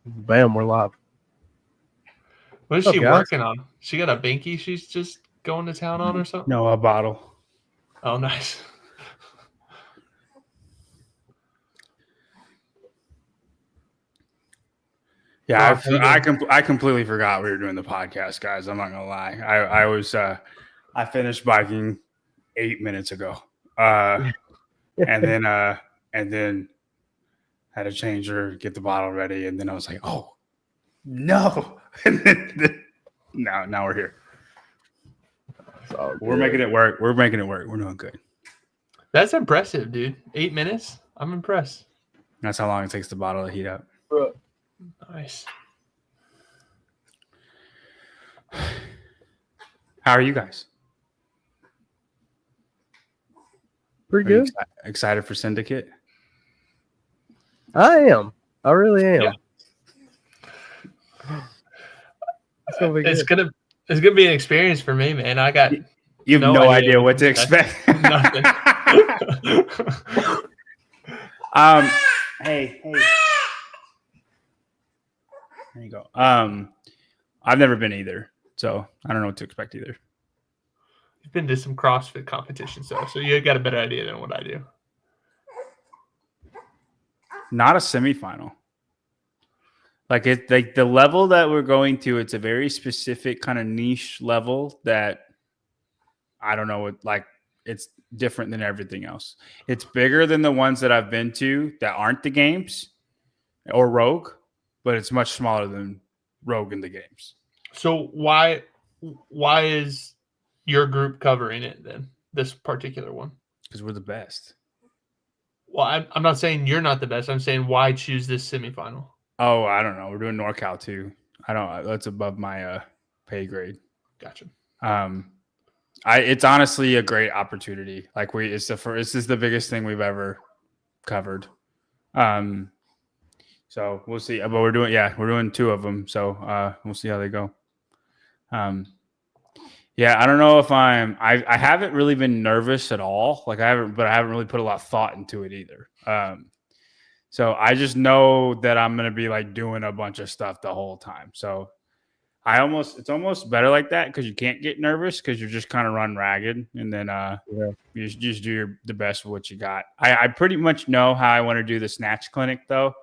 Bam, we're live. What is What's she up, guys? working on? She got a binky she's just going to town on or something? No, a bottle. Oh, nice. Yeah, Rock, how you doing? I completely forgot we were doing the podcast, guys. I'm not gonna lie. I was I finished biking 8 minutes ago, and then had to change her, get the bottle ready, and then I was like, oh no, and then now we're here. We're making it work. We're making it work. We're doing good. That's impressive, dude. 8 minutes? I'm impressed. That's how long it takes the bottle to heat up. Nice. How are you guys? Pretty Are you good. excited for Syndicate? I am. I really am. Yeah. It's gonna be It's good. gonna be an experience for me, man. I got You have no idea what to expect. expect. Nothing. Hey. There you go. I've never been either, so I don't know what to expect either. You've been to some CrossFit competitions, though, so you got a better idea than what I do. Not a semifinal. Like the level that we're going to, it's a very specific kind of niche level that I don't know what, like, it's different than everything else. It's bigger than the ones that I've been to that aren't the games or Rogue, but it's much smaller than Rogue in the games. So why is your group covering it then? This particular one? Because we're the best. Well, I'm not saying you're not the best. I'm saying why choose this semifinal? Oh, I don't know. We're doing NorCal too. That's above my pay grade. Gotcha. It's honestly a great opportunity. Like this is the biggest thing we've ever covered. So we'll see. But we're doing 2 of them. So we'll see how they go. Yeah, I don't know if I haven't really been nervous at all. Like I haven't really put a lot of thought into it either. So I just know that I'm going to be like doing a bunch of stuff the whole time. So it's almost better like that because you can't get nervous because you're just kind of run ragged. And then you just do the best of what you got. I pretty much know how I want to do the snatch clinic though,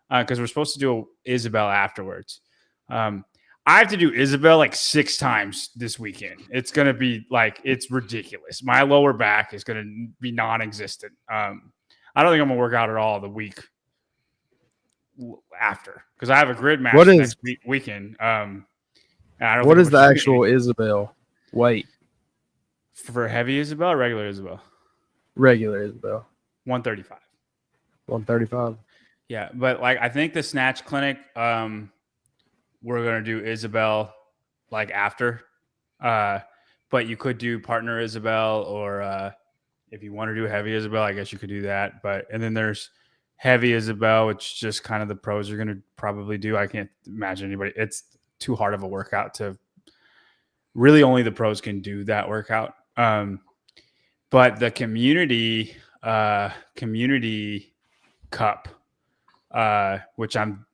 because we're supposed to do Isabel afterwards. I have to do Isabel like 6 times this weekend. It's going to be like, it's ridiculous. My lower back is going to be non-existent. I don't think I'm going to work out at all the week after because I have a grid match next weekend. What is the actual Isabel weight? For heavy Isabel or regular Isabel? Regular Isabel. 135. 135. Yeah, but like I think the snatch clinic, we're gonna do Isabel like after. But you could do partner Isabel or if you want to do heavy Isabel, I guess you could do that. And then there's heavy Isabel, which just kind of the pros are going to probably do. I can't imagine anybody. It's too hard of a workout to really only the pros can do that workout. But the community cup, which I'm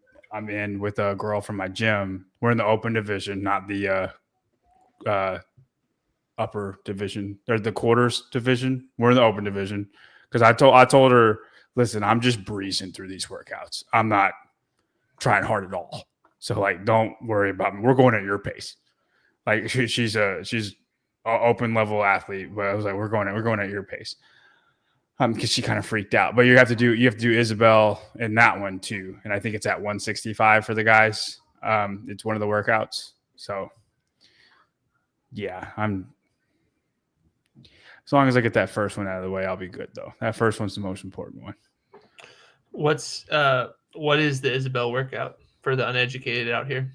in with a girl from my gym. We're in the open division, not the upper division or the quarters division. We're in the open division because I told her, listen, I'm just breezing through these workouts. I'm not trying hard at all. So like, don't worry about me. We're going at your pace. Like she's an open level athlete, but I was like, we're going at your pace. Because she kind of freaked out. But you have to do Isabel in that one too, and I think it's at 165 for the guys. It's one of the workouts. So yeah, as long as I get that first one out of the way, I'll be good though. That first one's the most important one. What is the Isabel workout for the uneducated out here?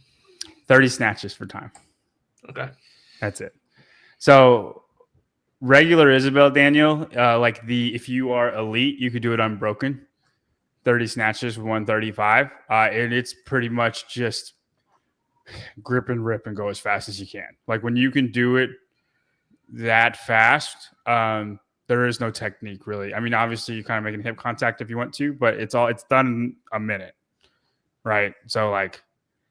30 snatches for time. Okay. That's it. So regular Isabel, Daniel, if you are elite, you could do it unbroken. 30 snatches with 135. And it's pretty much just grip and rip and go as fast as you can. Like when you can do it that fast, there is no technique really. I mean, obviously you're kind of making hip contact if you want to, but it's done in a minute. right? So like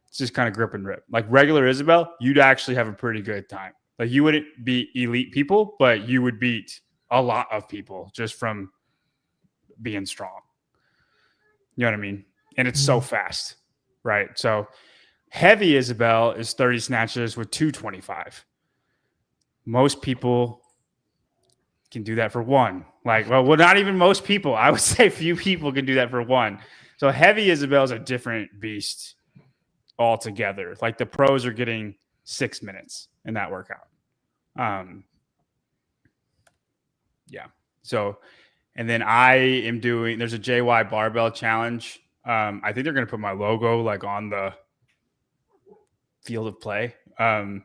it's just kind of grip and rip. Like regular Isabel, you'd actually have a pretty good time. Like you wouldn't beat elite people, but you would beat a lot of people just from being strong. You know what I mean? And it's so fast, right? So heavy Isabel is 30 snatches with 225. Most people can do that for one. Like, well, not even most people. I would say few people can do that for one. So heavy Isabel is a different beast altogether. Like the pros are getting 6 minutes in that workout. Yeah. So, and then I am doing, there's a JY barbell challenge. I think they're going to put my logo like on the field of play. I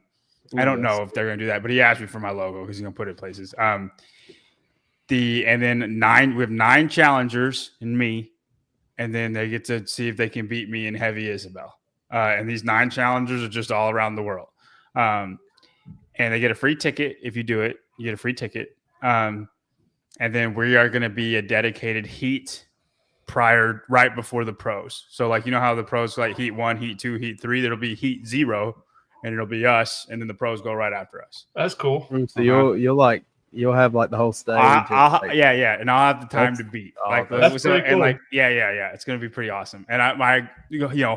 don't know if they're going to do that, but he asked me for my logo because he's going to put it places. And then we have 9 challengers and me, and then they get to see if they can beat me in heavy Isabel. And these 9 challengers are just all around the world. And they get a free ticket. If you do it, you get a free ticket. And then we are going to be a dedicated heat right before the pros. So like, you know how the pros like heat 1, heat 2, heat 3, there'll be heat 0 and it'll be us. And then the pros go right after us. That's cool. So you'll have like the whole stage. Yeah. And I'll have the time to beat. Like, that's pretty cool. And like, yeah. It's going to be pretty awesome. And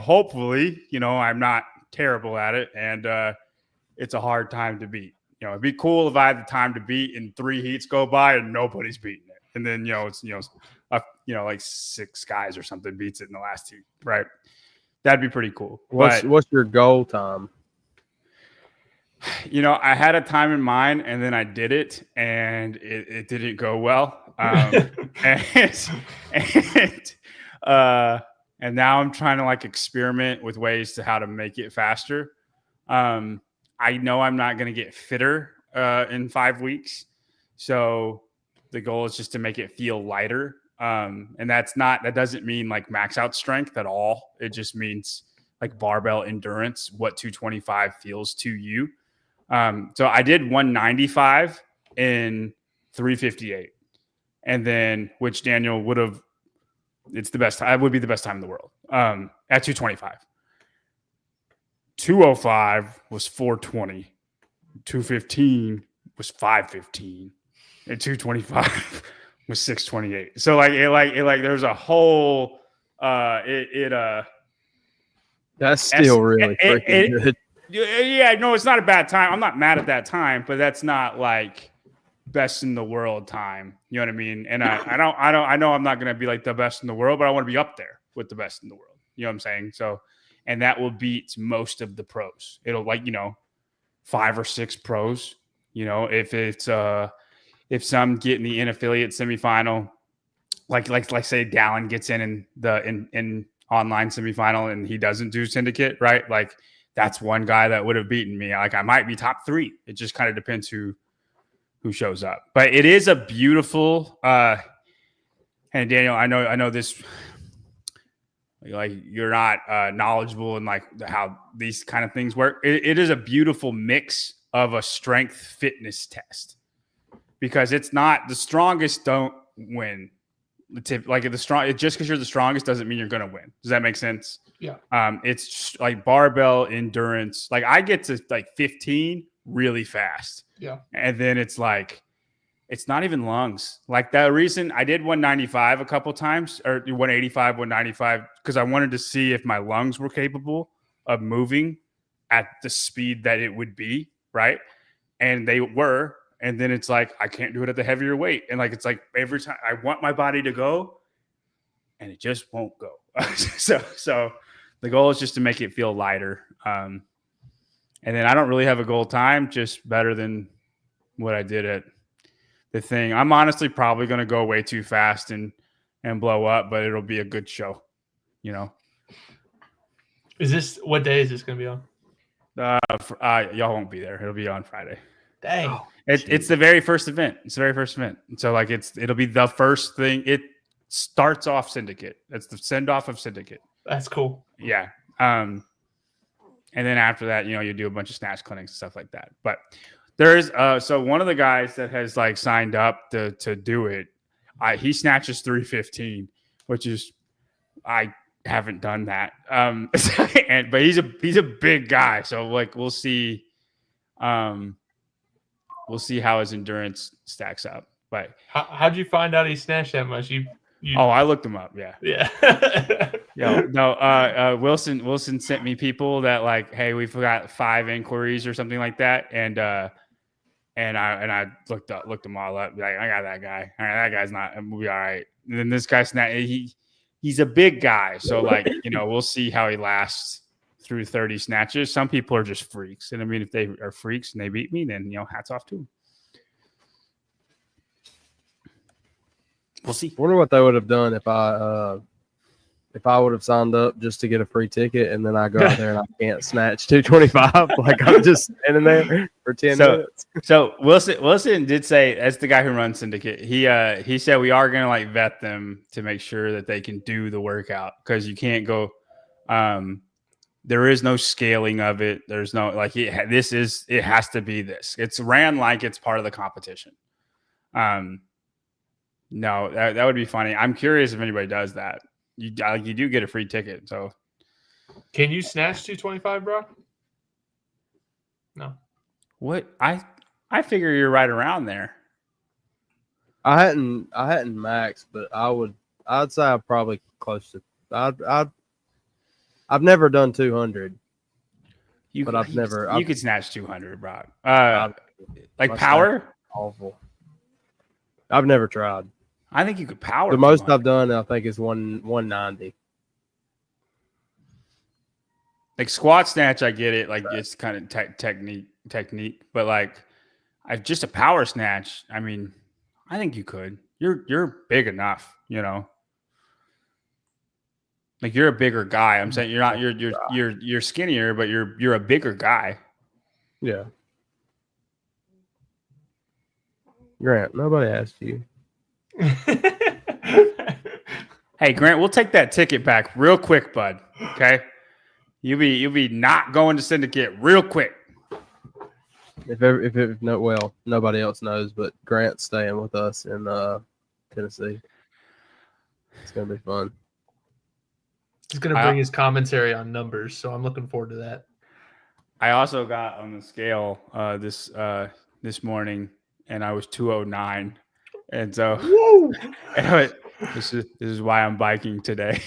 hopefully, I'm not terrible at it. And it's a hard time to beat. It'd be cool if I had the time to beat and 3 heats go by and nobody's beating it. And then, like 6 guys or something beats it in the last 2, right? That'd be pretty cool. What's your goal time? I had a time in mind and then I did it and it didn't go well. And now I'm trying to like experiment with ways to how to make it faster. I know I'm not going to get fitter in 5 weeks. So the goal is just to make it feel lighter. And that doesn't mean like max out strength at all. It just means like barbell endurance, what 225 feels to you. So I did 195 in 358. And then, which Daniel would be the best time in the world at 225. 205 was 420. 215 was 515. And 225 was 628. So like there's a whole that's still really freaking good. Yeah, no, it's not a bad time. I'm not mad at that time, but that's not like best in the world time. You know what I mean? And I know I'm not going to be like the best in the world, but I want to be up there with the best in the world. You know what I'm saying? So, and that will beat most of the pros. It'll 5 or 6 pros, if it's, if some get in the in-affiliate semifinal, like say Dallin gets in online semifinal and he doesn't do syndicate, right? Like that's one guy that would have beaten me. Like I might be top 3. It just kind of depends who shows up. But it is a beautiful and Daniel, I know this, like you're not knowledgeable in like how these kind of things work. It is a beautiful mix of a strength fitness test. Because it's not the strongest don't win. Like just because you're the strongest doesn't mean you're going to win. Does that make sense? Yeah. It's like barbell endurance. Like I get to like 15 really fast. Yeah. And then it's like, it's not even lungs. Like the reason I did 195 a couple times or 185, 195, because I wanted to see if my lungs were capable of moving at the speed that it would be. Right. And they were. And then it's like, I can't do it at the heavier weight. And like, it's like every time I want my body to go and it just won't go. So the goal is just to make it feel lighter. And then I don't really have a goal time, just better than what I did at the thing. I'm honestly probably going to go way too fast and blow up, but it'll be a good show, What day is this going to be on? Y'all won't be there. It'll be on Friday. Dang. Oh, it's the very first event. It's the very first event. So like it'll be the first thing. It starts off Syndicate. That's the send off of Syndicate. That's cool. Yeah. And then after that, you do a bunch of snatch clinics and stuff like that. But there's so one of the guys that has like signed up to do it, he snatches 315, which is haven't done that. But he's a big guy, so like we'll see how his endurance stacks up. But how'd you find out he snatched that much? I looked him up. Yeah. No. Wilson sent me people that like, hey, we forgot 5 inquiries or something like that, and I looked them all up. Like, I got that guy. All right, that guy's not. We'll be all right. And then this guy he's a big guy, so like we'll see how he lasts through 30 snatches. Some people are just freaks, and I mean, if they are freaks and they beat me, then hats off to them. We'll see. I wonder what they would have done if I would have signed up just to get a free ticket, and then I go out there and I can't snatch 225. Like I'm just standing there for 10 minutes. So Wilson did say, as the guy who runs Syndicate, he said we are gonna like vet them to make sure that they can do the workout, because you can't go. There is no scaling of it. There's no like it has to be this. It's ran like it's part of the competition. No, that would be funny. I'm curious if anybody does that. You do get a free ticket. So, can you snatch 225, bro? No. What I figure you're right around there. I hadn't maxed, but I'd say I'm probably close to. I've never done 200. You could snatch 200, bro. Like power. Awful. I've never tried. I think you could power. The most I've done, I think, is 190. Like squat snatch, I get it. Like it's kind of technique, but like just a power snatch. I mean, I think you could. You're big enough, Like you're a bigger guy. I'm saying you're not. You're skinnier, but you're a bigger guy. Yeah. Grant, nobody asked you. Hey Grant, we'll take that ticket back real quick, bud. Okay, you'll be not going to Syndicate real quick. Nobody else knows, but Grant's staying with us in Tennessee. It's gonna be fun. He's gonna bring his commentary on numbers, so I'm looking forward to that. I also got on the scale this morning, and I was 209. And so this is why I'm biking today.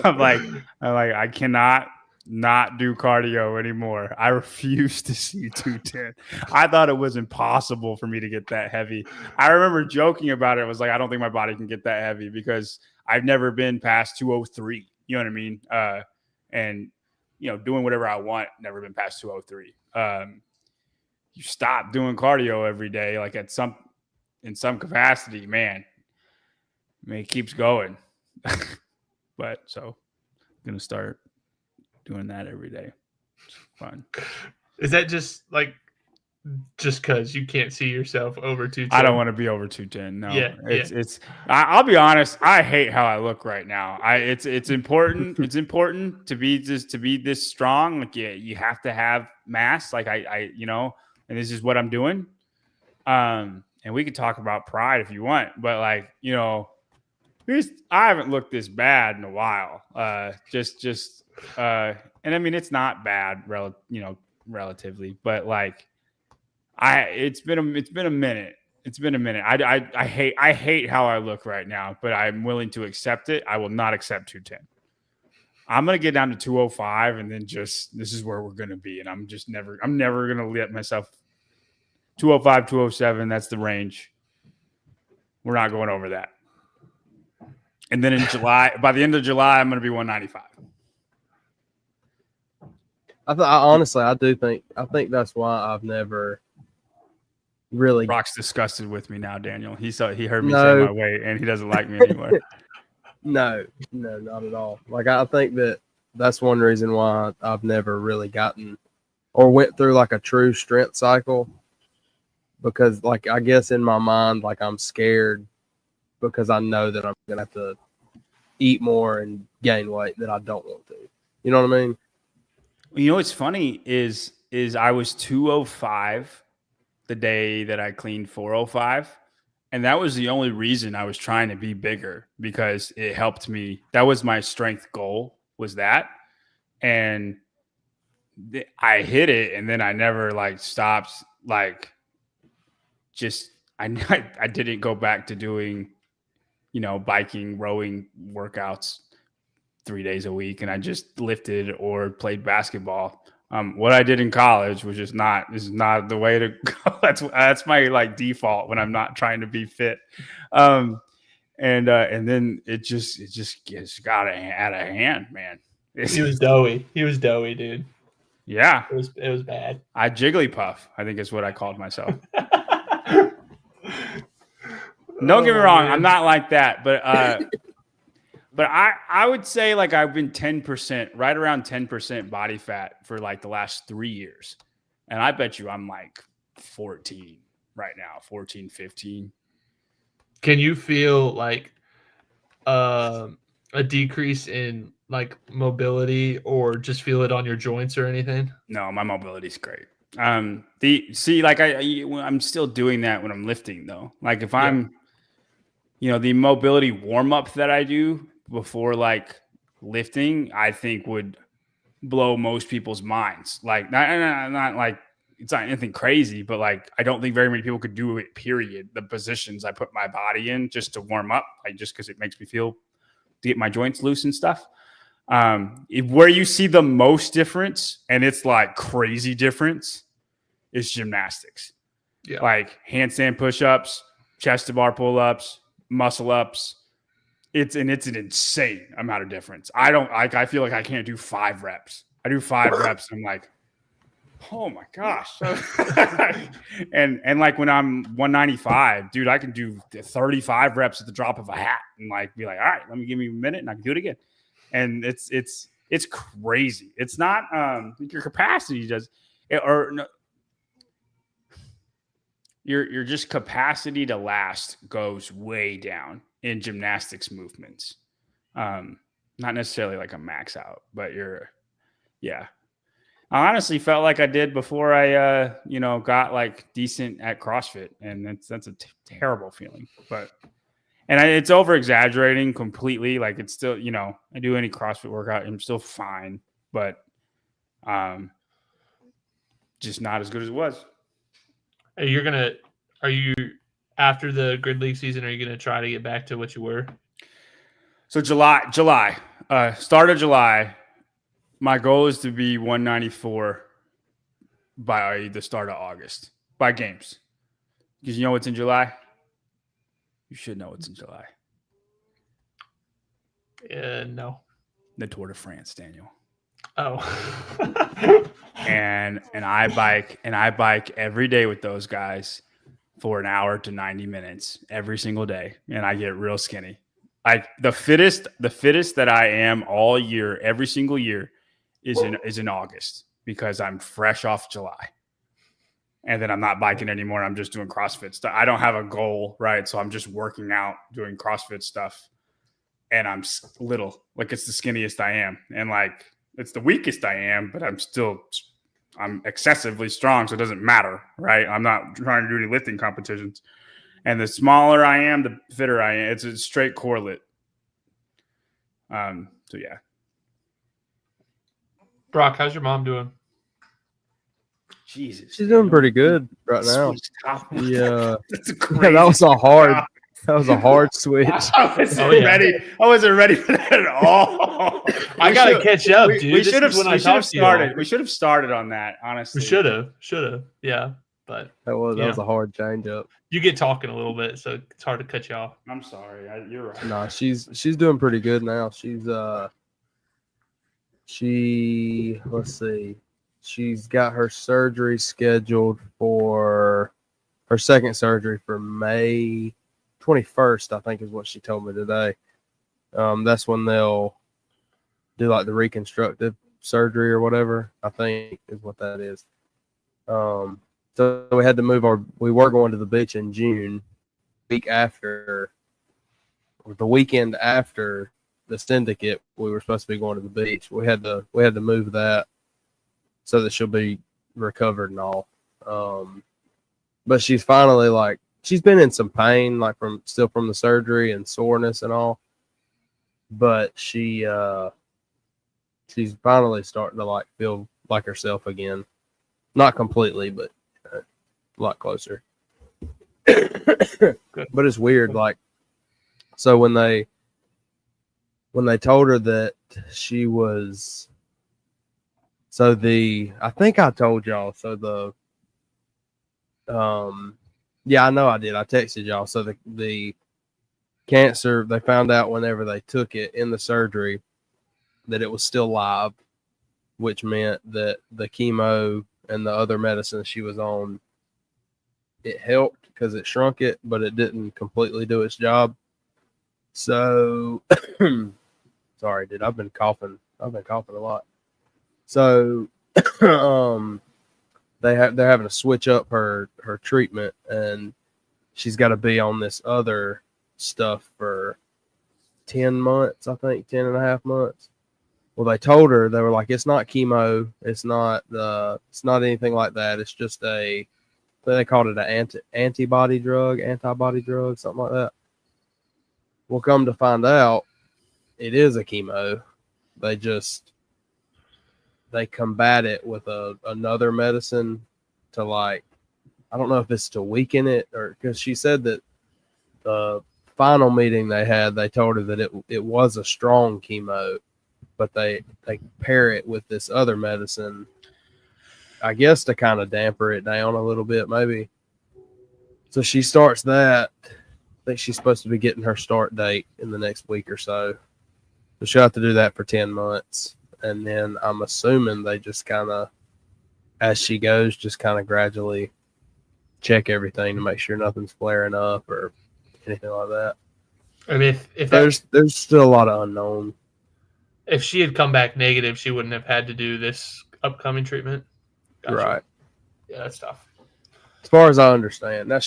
I'm like, I cannot not do cardio anymore. I refuse to see 210. I thought it was impossible for me to get that heavy. I remember joking about it. I was like, I don't think my body can get that heavy because I've never been past 203. You know what I mean? And doing whatever I want, never been past 203. You stop doing cardio every day, like in some capacity, man. I mean, it keeps going. But so I'm going to start doing that every day. It's fun. Is that just because you can't see yourself over 210? I don't want to be over 210. No, yeah. I'll be honest. I hate how I look right now. It's important. It's important to be this strong. Like, you have to have mass. Like and this is what I'm doing. And we could talk about pride if you want, but I haven't looked this bad in a while. And I mean, it's not bad, relatively, but it's been a minute. It's been a minute. I hate how I look right now, but I'm willing to accept it. I will not accept 210. I'm going to get down to 205 and then this is where we're going to be. And I'm never going to let myself 205, 207. That's the range. We're not going over that. And then in July, by the end of July, I'm going to be 195. I think that's why I've never really. Brock's disgusted with me now, Daniel. He heard me say my weight and he doesn't like me anymore. No, not at all. I think that's one reason why I've never really gotten or went through a true strength cycle, because I guess in my mind, I'm scared because I know that I'm going to have to eat more and gain weight that I don't want to. You know what I mean? What's funny is I was 205 the day that I cleaned 405. And that was the only reason I was trying to be bigger, because it helped me. That was my strength goal, was that. And I hit it, and then I never like stopped. Like, just I didn't go back to doing, biking, rowing workouts 3 days a week, and I just lifted or played basketball. What I did in college was just is not the way to go. That's my like default when I'm not trying to be fit. And then it just got out of hand, man. He was doughy. He was doughy, dude. Yeah. It was bad. I Jigglypuff, I think is what I called myself. Don't get me wrong, I'm not like that, but I would say like I've been 10%, right around 10% body fat for like the last 3 years. And I bet you I'm like 14 right now, 14, 15. Can you feel like a decrease in like mobility, or just feel it on your joints or anything? No, my mobility's great. I'm still doing that when I'm lifting though. Like if I'm, the mobility warm up that I do before like lifting, I think would blow most people's minds. Like not like it's not anything crazy, but like I don't think very many people could do it. Period. The positions I put my body in just to warm up, like just because it makes me feel to get my joints loose and stuff. Where you see the most difference, and it's like crazy difference, is gymnastics. Yeah, like handstand push-ups, chest to bar pull-ups, muscle ups. It's an insane amount of difference. I feel like I can't do 5 reps. I do 5 reps. And I'm like, oh my gosh. and like when I'm 195, dude, I can do 35 reps at the drop of a hat and like be like, all right, give me a minute and I can do it again. And it's crazy. It's not your capacity does it, or no, your just capacity to last goes way down in gymnastics movements. Not necessarily like a max out, but I honestly felt like I did before I got like decent at CrossFit, and that's a terrible feeling. But it's over exaggerating completely. Like it's still, I do any CrossFit workout, I'm still fine, but just not as good as it was. Are you after the Grid League season, are you gonna try to get back to what you were? So July, start of July, my goal is to be 194 by the start of August, by games. Because you know what's in July? You should know what's in July. No. The Tour de France, Daniel. Oh. and I bike every day with those guys for an hour to 90 minutes every single day, and I get real skinny. Like the fittest that I am all year, every single year, is in August, because I'm fresh off July, and then I'm not biking anymore. I'm just doing CrossFit stuff. I don't have a goal, right? So I'm just working out, doing CrossFit stuff, and I'm little. Like it's the skinniest I am, and like it's the weakest I am, but I'm excessively strong, so it doesn't matter, right? I'm not trying to do any lifting competitions. And the smaller I am, the fitter I am. It's a straight correlate. So yeah. Brock, how's your mom doing? Jesus, she's doing pretty good right now. Yeah, that was a hard switch. I wasn't ready for that at all. I gotta catch up, dude. We should have started. We should have started on that. Honestly, we should have. Yeah, but that was a hard change up. You get talking a little bit, so it's hard to cut you off. I'm sorry. You're right. Nah, she's doing pretty good now. She's got her surgery scheduled for her second surgery for May 21st, I think is what she told me today. That's when they'll do like the reconstructive surgery or whatever, I think is what that is. So we had to we were going to the beach in June, the weekend after the syndicate, we were supposed to be going to the beach. We had to move that so that she'll be recovered and all. But she's finally like she's been in some pain, like from the surgery and soreness and all. But she's finally starting to like feel like herself again. Not completely, but a lot closer. But it's weird, like, so when they told her that she was, I think I told y'all, yeah, I know I did. I texted y'all. So the cancer, they found out whenever they took it in the surgery that it was still live, which meant that the chemo and the other medicine she was on, it helped because it shrunk it, but it didn't completely do its job. So, sorry, dude, I've been coughing a lot. So, they're having to switch up her treatment, and she's got to be on this other stuff for 10 months, I think 10 and a half months. Well, they told her, they were like, it's not chemo, it's not anything like that. It's just they called it an antibody drug, something like that. Well, come to find out, it is a chemo. They combat it with another medicine to, like, I don't know if it's to weaken it, or because she said that the final meeting they had, they told her that it was a strong chemo, but they pair it with this other medicine, I guess, to kind of damper it down a little bit, maybe. So she starts that. I think she's supposed to be getting her start date in the next week or so. So she'll have to do that for 10 months. And then I'm assuming they just kind of, as she goes, just kind of gradually check everything to make sure nothing's flaring up or anything like that. I mean, if there's still a lot of unknown. If she had come back negative, she wouldn't have had to do this upcoming treatment. Gotcha. Right. Yeah, that's tough. As far as I understand. Now,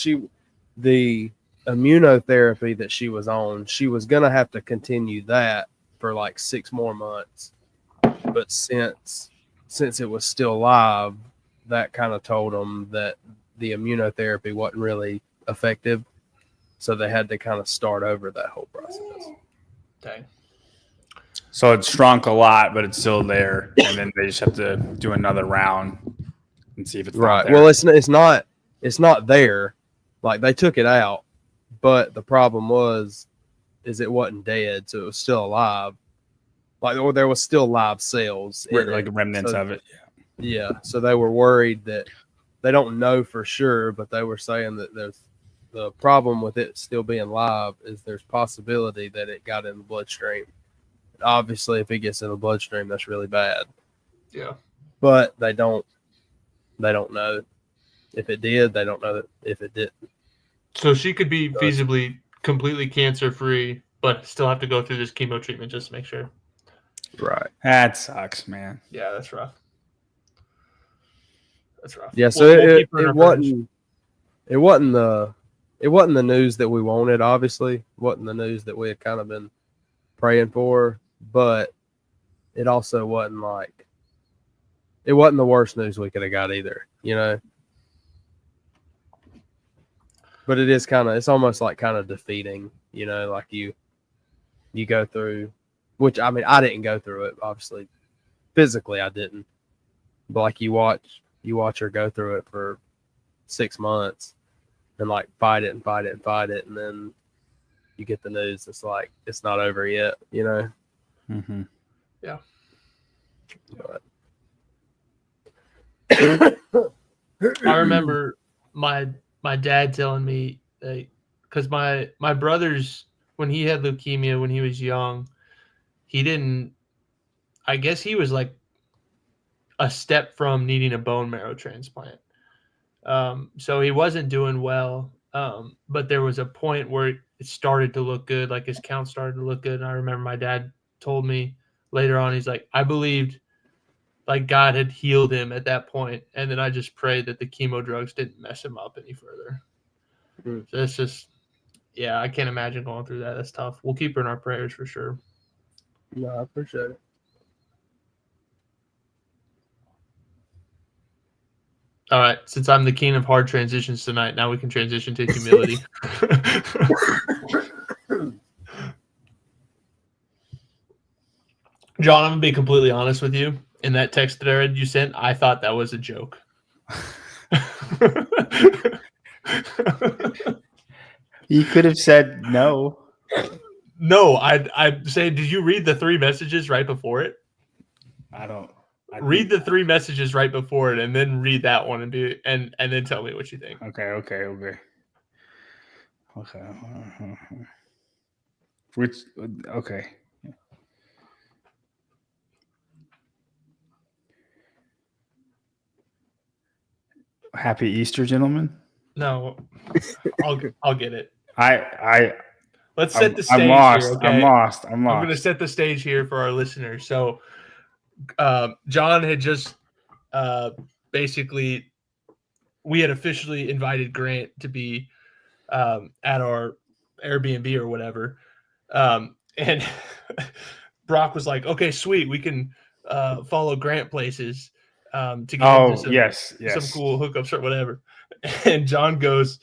the immunotherapy that she was on, she was going to have to continue that for like 6 more months. But since it was still live, that kind of told them that the immunotherapy wasn't really effective. So they had to kind of start over that whole process. Dang. So it's shrunk a lot, but it's still there, and then they just have to do another round and see if it's right. Not there. Well, it's not there. Like, they took it out, but the problem is it wasn't dead, so it was still alive. Like, or there was still live cells, like remnants of it. Yeah. So they were worried that they don't know for sure, but they were saying that there's the problem with it still being live is there's possibility that it got in the bloodstream. Obviously, if it gets in the bloodstream, that's really bad. Yeah. But they don't know if it did. They don't know that if it didn't. So she could be feasibly completely cancer free, but still have to go through this chemo treatment just to make sure. Right. That sucks, man. Yeah, that's rough. Yeah. So it wasn't the news that we wanted. Obviously, it wasn't the news that we had kind of been praying for, but it also wasn't the worst news we could have got either, you know. But it is it's almost like kind of defeating, you know, like you go through, which, I mean, I didn't go through it, obviously. Physically, I didn't. But like you watch her go through it for 6 months and like fight it, and then you get the news. It's like, it's not over yet, you know? Mm-hmm. Yeah. But. I remember my dad telling me, because my brother's, when he had leukemia when he was young, I guess he was like a step from needing a bone marrow transplant. So he wasn't doing well. But there was a point where it started to look good, like his count started to look good. And I remember my dad told me later on, he's like, I believed like God had healed him at that point, and then I just prayed that the chemo drugs didn't mess him up any further. So it's just, yeah, I can't imagine going through that. That's tough. We'll keep her in our prayers for sure. No, I appreciate it. All right. Since I'm the king of hard transitions tonight, now we can transition to humility. John, I'm gonna be completely honest with you. In that text thread you sent, I thought that was a joke. You could have said no. No, I'd say, did you read the 3 messages right before it? Read the 3 messages right before it, and then read that one and then tell me what you think. Okay. Which okay. Happy Easter, gentlemen. No, I'll get it. Let's set the stage I'm lost. here. Okay? I'm lost. I'm going to set the stage here for our listeners. So, John had just basically, we had officially invited Grant to be at our Airbnb or whatever. And Brock was like, okay, sweet. We can follow Grant places to get into some cool hookups or whatever. And John goes,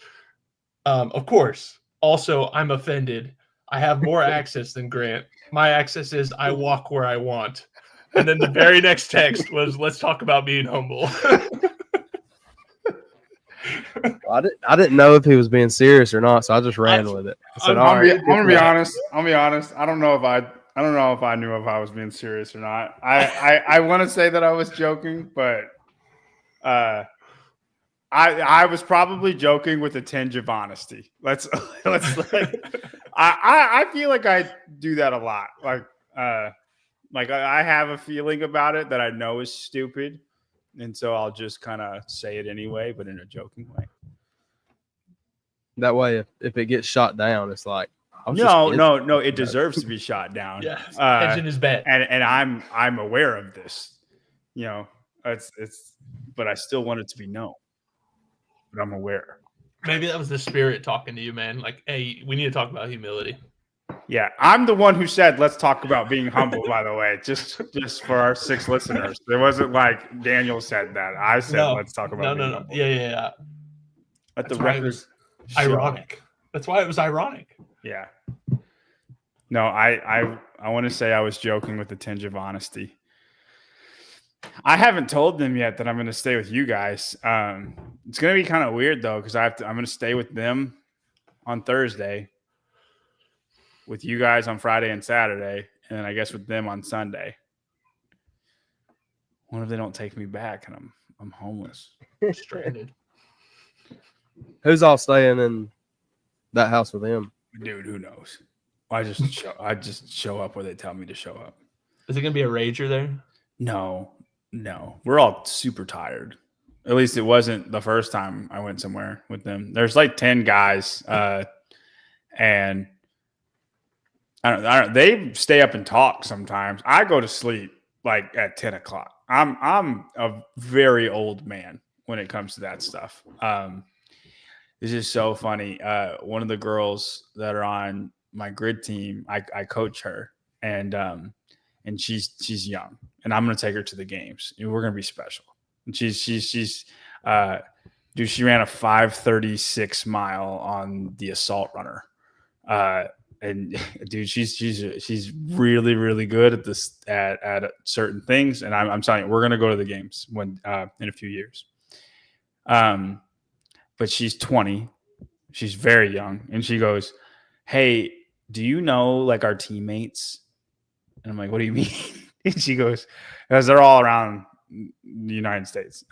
of course. Also, I'm offended. I have more access than Grant. My access is I walk where I want. And then the very next text was, let's talk about being humble. I didn't know if he was being serious or not, so I just ran with it. I said, I'm gonna be honest. I don't know if I knew if I was being serious or not. I want to say that I was joking, but I was probably joking with a tinge of honesty. Let's I feel like I do that a lot. Like I have a feeling about it that I know is stupid, and so I'll just kind of say it anyway, but in a joking way. That way, if it gets shot down, it's like no, it deserves to be shot down. Yeah, hedging his bet, and I'm aware of this. You know, it's but I still want it to be known. But I'm aware. Maybe that was the spirit talking to you, man. Like, hey, we need to talk about humility. Yeah, I'm the one who said, let's talk about being humble, by the way, just for our 6 listeners. It wasn't like Daniel said that. I said, let's talk about being humble. Yeah. Let the record ironic. That's why it was ironic. Yeah. No, I want to say I was joking with a tinge of honesty. I haven't told them yet that I'm going to stay with you guys. It's going to be kind of weird though, because I'm going to stay with them on Thursday, with you guys on Friday and Saturday, and then I guess with them on Sunday. What if they don't take me back and I'm homeless, stranded? Who's all staying in that house with him? Dude, who knows? I just show up where they tell me to show up. Is it going to be a rager there? No. We're all super tired. At least it wasn't the first time I went somewhere with them. There's like 10 guys, and I don't. They stay up and talk sometimes. I go to sleep like at 10 o'clock. I'm a very old man when it comes to that stuff. This is so funny. One of the girls that are on my grid team, I coach her, and she's young, and I'm gonna take her to the games, and we're gonna be special. And she's she ran a 5:36 mile on the assault runner. And dude, she's really, really good at this at certain things. And I'm telling you, we're gonna go to the games when in a few years. But she's 20, she's very young, and she goes, "Hey, do you know like our teammates?" And I'm like, "What do you mean?" And she goes, "Because they're all around the United States."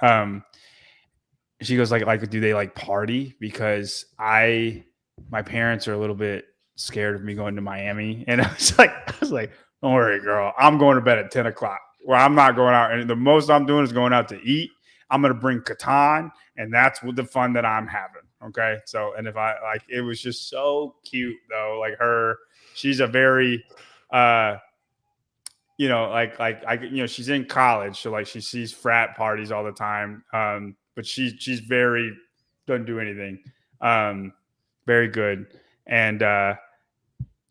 She goes, like, do they like party? Because my parents are a little bit scared of me going to Miami. And I was like, don't worry, girl. I'm going to bed at 10 o'clock. Well, I'm not going out. And the most I'm doing is going out to eat. I'm going to bring Catan, and that's what the fun that I'm having. Okay. So, and if I like, it was just so cute though. Like she's a very, she's in college. So like she sees frat parties all the time. But she's very, doesn't do anything. Very good. And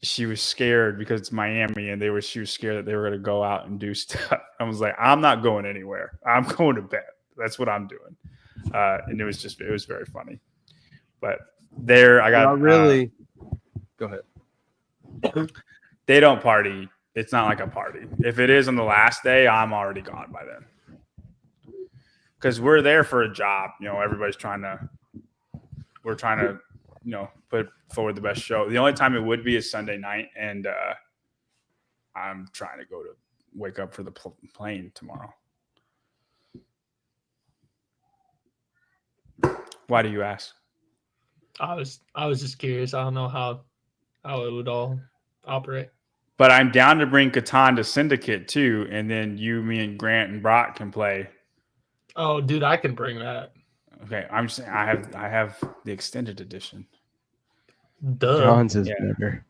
she was scared because it's Miami, and she was scared that they were going to go out and do stuff. I was like, I'm not going anywhere. I'm going to bed. That's what I'm doing. and it was very funny. But there, I got really go ahead. They don't party. It's not like a party. If it is on the last day, I'm already gone by then. Because we're there for a job. Everybody's we're trying to, put forward the best show. The only time it would be is Sunday night. And I'm trying to wake up for the plane tomorrow. Why do you ask? I was just curious. I don't know how it would all operate. But I'm down to bring Catan to Syndicate too, and then you, me, and Grant and Brock can play. Oh, dude, I can bring that. Okay, I'm just saying I have the extended edition. Duh. John's is better.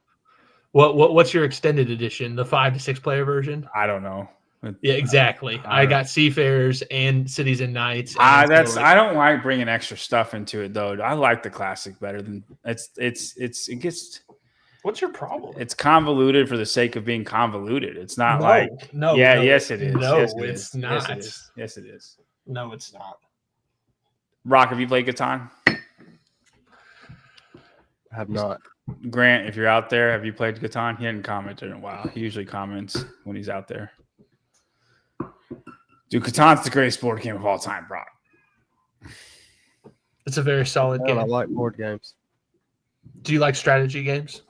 What's your extended edition? The 5 to 6 player version? I don't know. Yeah, exactly. I got Seafarers and Cities and Nights. I don't like bringing extra stuff into it though. I like the classic better than it gets. What's your problem? It's convoluted for the sake of being convoluted. It's not no. Yes, it is. No, yes, it's not. Yes, it is. No, it's not. Rock, have you played Catan? I have not. Grant, if you're out there, have you played Catan? He hadn't commented in a while. He usually comments when he's out there. Dude, Catan's the greatest board game of all time, Brock. It's a very solid game. I like board games. Do you like strategy games?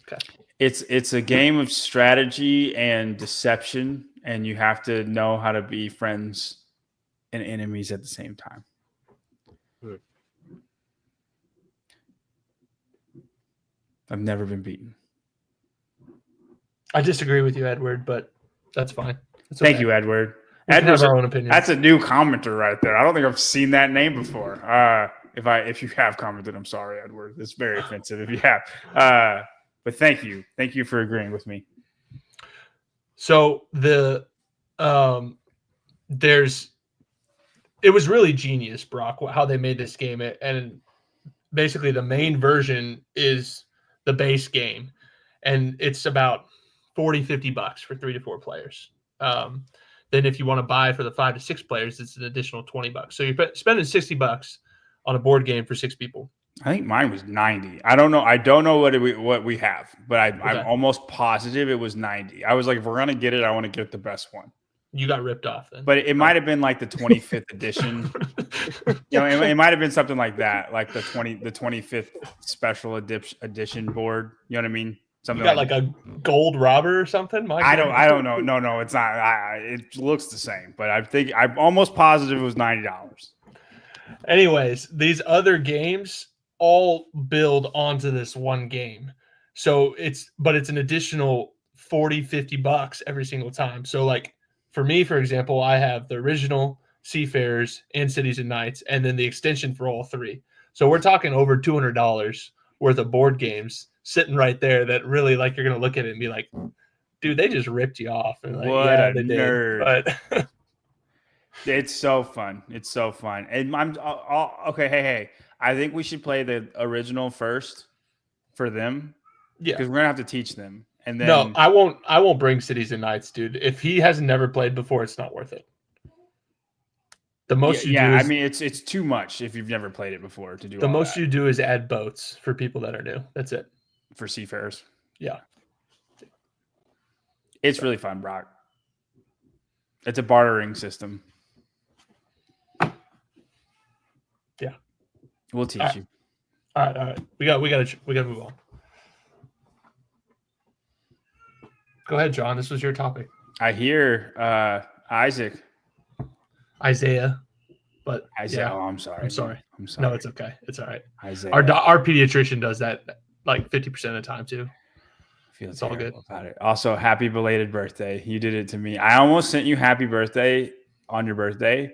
Okay. It's a game of strategy and deception, and you have to know how to be friends and enemies at the same time. I've never been beaten. I disagree with you, Edward, but that's fine. Thank you, Edward. Edward's our own opinion. That's a new commenter right there. I don't think I've seen that name before. If you have commented, I'm sorry, Edward. It's very offensive if you have. But thank you. Thank you for agreeing with me. So it was really genius, Brock, how they made this game. And basically the main version is the base game. And it's about $40-$50 for 3 to 4 players. Then if you want to buy for the 5 to 6 players, it's an additional $20. So you're spending $60 on a board game for 6 people. I think mine was 90. I don't know. I don't know what we have, but I'm almost positive it was 90. I was like, if we're gonna get it, I want to get the best one. You got ripped off then. But it might have been like the 25th edition. It might have been something like that, like the 25th special edition board. You know what I mean? Something you got like a gold robber or something? I don't know. No, it's not. It looks the same, but I'm almost positive it was $90. Anyways, these other games all build onto this one game. So it's an additional $40-$50 every single time. So like for me, for example, I have the original Seafarers and Cities and Nights, and then the extension for all 3. So we're talking over $200 worth of board games sitting right there that really, like, you're going to look at it and be like, dude, they just ripped you off. And like, what yeah, a they nerd. Did. But it's so fun. It's so fun. And I'm okay. Hey, I think we should play the original first for them. Yeah. Because we're going to have to teach them. And then no, I won't bring Cities and Nights, dude. If he has never played before, it's not worth it. The most I mean, it's too much if you've never played it before to do. The most you do is add boats for people that are new. That's it. For Seafarers. Yeah. It's really fun, Brock. It's a bartering system. Yeah. We'll teach you. All right. We got to move on. Go ahead, John. This was your topic. I hear Isaiah, but Isaiah. Yeah. Oh, I'm sorry. I'm sorry. No, it's okay. It's all right. Isaiah. Our pediatrician does that like 50% of the time too. It's all good about it. Also, happy belated birthday. You did it to me. I almost sent you happy birthday on your birthday.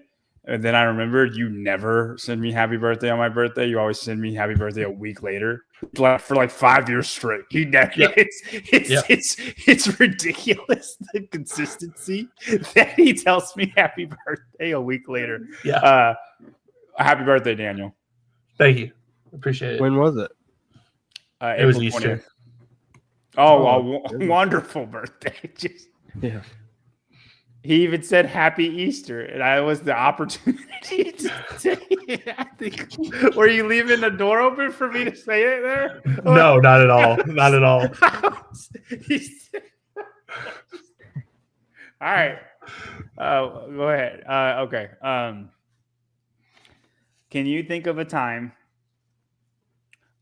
And then I remembered you never send me happy birthday on my birthday. You always send me happy birthday a week later for like 5 years straight. You never, it's ridiculous, the consistency that he tells me happy birthday a week later. Yeah. Happy birthday, Daniel. Thank you. Appreciate it. When was it? It was Easter. 20th. Oh, wonderful birthday. Yeah. He even said Happy Easter, and I was the opportunity to say it. I think, were you leaving the door open for me to say it there? No, not at all. Not at all. All right. Go ahead. Okay. Can you think of a time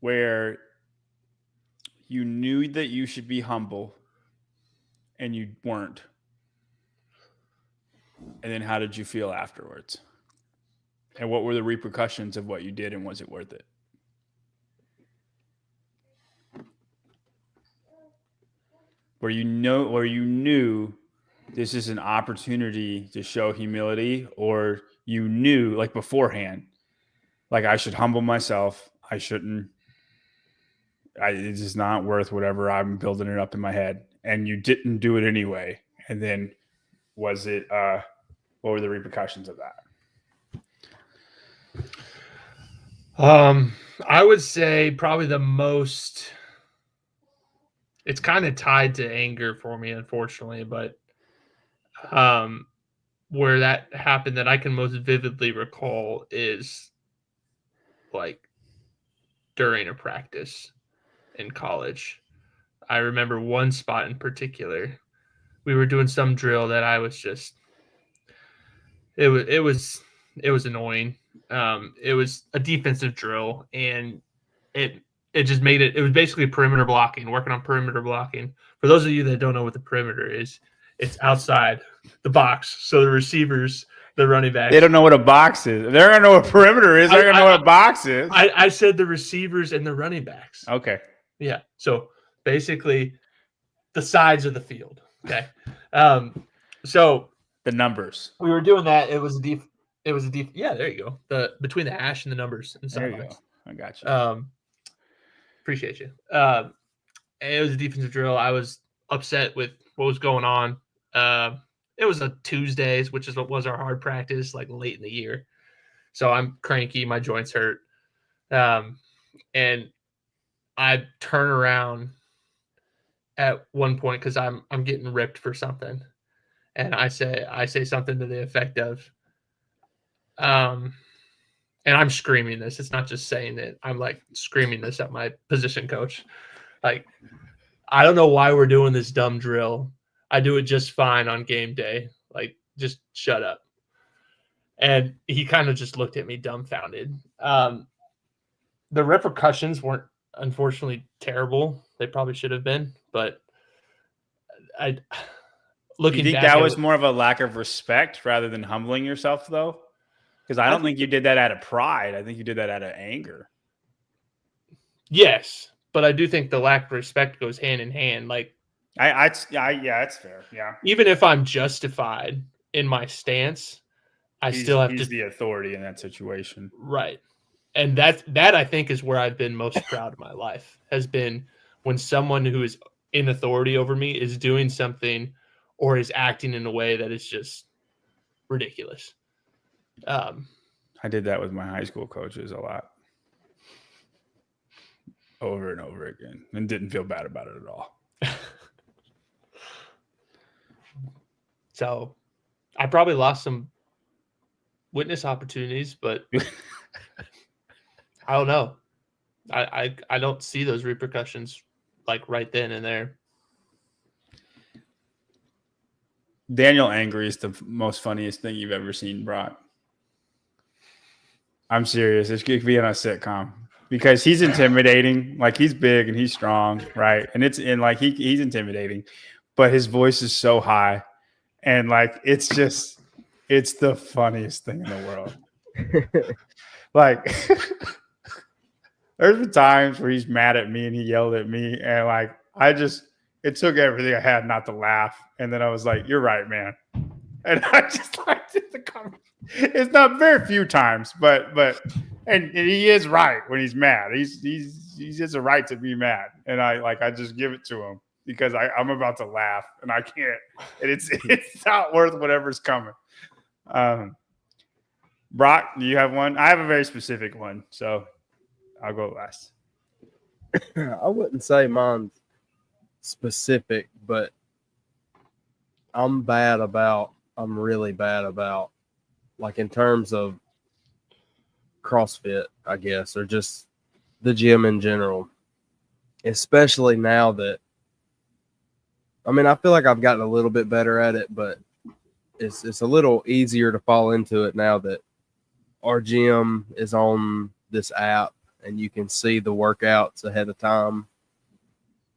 where you knew that you should be humble and you weren't? And then how did you feel afterwards? And what were the repercussions of what you did, and was it worth it? Where you knew this is an opportunity to show humility, or you knew like beforehand, like I should humble myself. I shouldn't. It's just not worth whatever I'm building it up in my head. And you didn't do it anyway. And then was it, what were the repercussions of that? I would say probably the most, it's kind of tied to anger for me, unfortunately, but where that happened that I can most vividly recall is like during a practice in college. I remember one spot in particular. We were doing some drill that I was just, it was annoying. It was a defensive drill, and it just made it. It was basically perimeter blocking, working on perimeter blocking. For those of you that don't know what the perimeter is, it's outside the box. So the receivers, the running backs, They don't know what a box is. They're gonna know what perimeter is. They're gonna know what a box is. I said the receivers and the running backs. Okay. Yeah. So basically, the sides of the field. Okay. So The numbers. we were doing that. It was a deep. Yeah, there you go. The between the hash and the numbers and There you sidelines. go. I got you. Appreciate you. It was a defensive drill. I was upset with what was going on. It was a Tuesdays, which is what was our hard practice, like late in the year. So I'm cranky. My joints hurt. And I turn around at one point because I'm getting ripped for something, and I say something to the effect of, and I'm screaming this. It's not just saying it. I'm like screaming this at my position coach. Like, I don't know why we're doing this dumb drill. I do it just fine on game day. Like, just shut up. And he kind of just looked at me dumbfounded. The repercussions weren't unfortunately terrible. They probably should have been, but looking You think back, that was more of a lack of respect rather than humbling yourself, though? Because I don't think you did that out of pride. I think you did that out of anger. Yes, but I do think the lack of respect goes hand in hand. Like, yeah, it's fair. Yeah, even if I'm justified in my stance, I still have he's to the authority in that situation. right. And that I think is where I've been most proud of my life, has been when someone who is in authority over me is doing something or is acting in a way that is just ridiculous. I did that with my high school coaches a lot, over and over again, and didn't feel bad about it at all. So I probably lost some witness opportunities, but I don't know. I don't see those repercussions like right then and there. Daniel angry is the most funniest thing you've ever seen, Brock. I'm serious. It could be in a sitcom because he's intimidating. Like, he's big and he's strong, right? And he's intimidating, but his voice is so high, and like it's the funniest thing in the world. Like, there's been times where he's mad at me and he yelled at me, and like it took everything I had not to laugh. And then I was like, "You're right, man." And I just like the comment. It's not very few times, but and he is right when he's mad. He has a right to be mad, and I just give it to him because I'm about to laugh and I can't. And it's not worth whatever's coming. Brock, do you have one? I have a very specific one, so I'll go last. I wouldn't say mine's specific, but I'm bad about I'm really bad about, like in terms of CrossFit, I guess, or just the gym in general. Especially now that, I mean, I feel like I've gotten a little bit better at it, but it's a little easier to fall into it now that our gym is on this app and you can see the workouts ahead of time.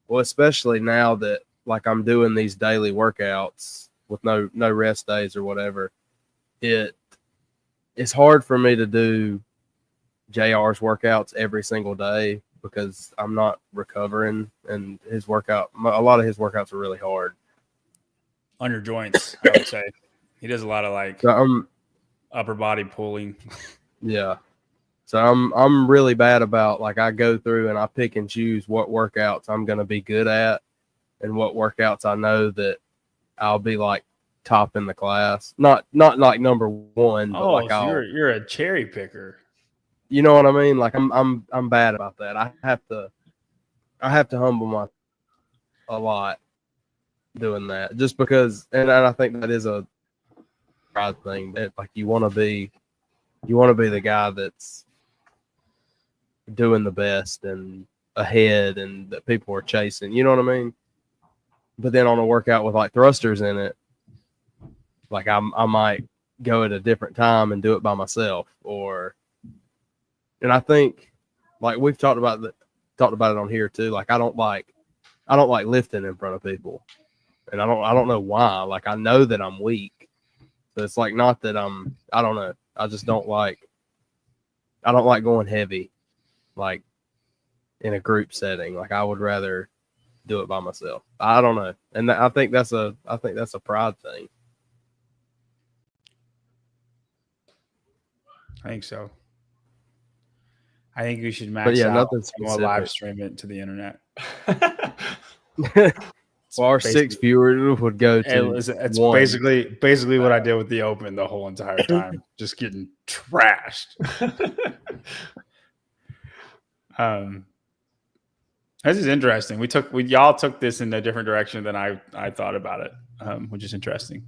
Well, especially now that like I'm doing these daily workouts with no rest days or whatever, it's hard for me to do JR's workouts every single day because I'm not recovering, and a lot of his workouts are really hard On your joints, I would say. He does a lot of like So upper body pulling. yeah. So I'm really bad about, like, I go through and I pick and choose what workouts I'm going to be good at and what workouts I know that I'll be like top in the class. Not like number one, but like so you're a cherry picker. you know what I mean? Like I'm bad about that. I have to humble myself a lot doing that, just because, and I think that is a pride thing, that like you want to be the guy that's doing the best and ahead and that people are chasing, you know what I mean? But then on a workout with like thrusters in it, like I might go at a different time and do it by myself, and I think like we've talked about it on here too. Like I don't like lifting in front of people, and I don't know why. Like I know that I'm weak, so it's like not that I don't know. I just don't like going heavy, like in a group setting. Like I would rather do it by myself. I don't know, and I think that's a pride thing. I think so. I think we should max But yeah, out nothing and we'll specific. live stream it to the internet. Well, our 6 viewers would go to It's one. basically what I did with the Open the whole entire time, just getting trashed. This is interesting. Y'all took this in a different direction than I thought about it, which is interesting.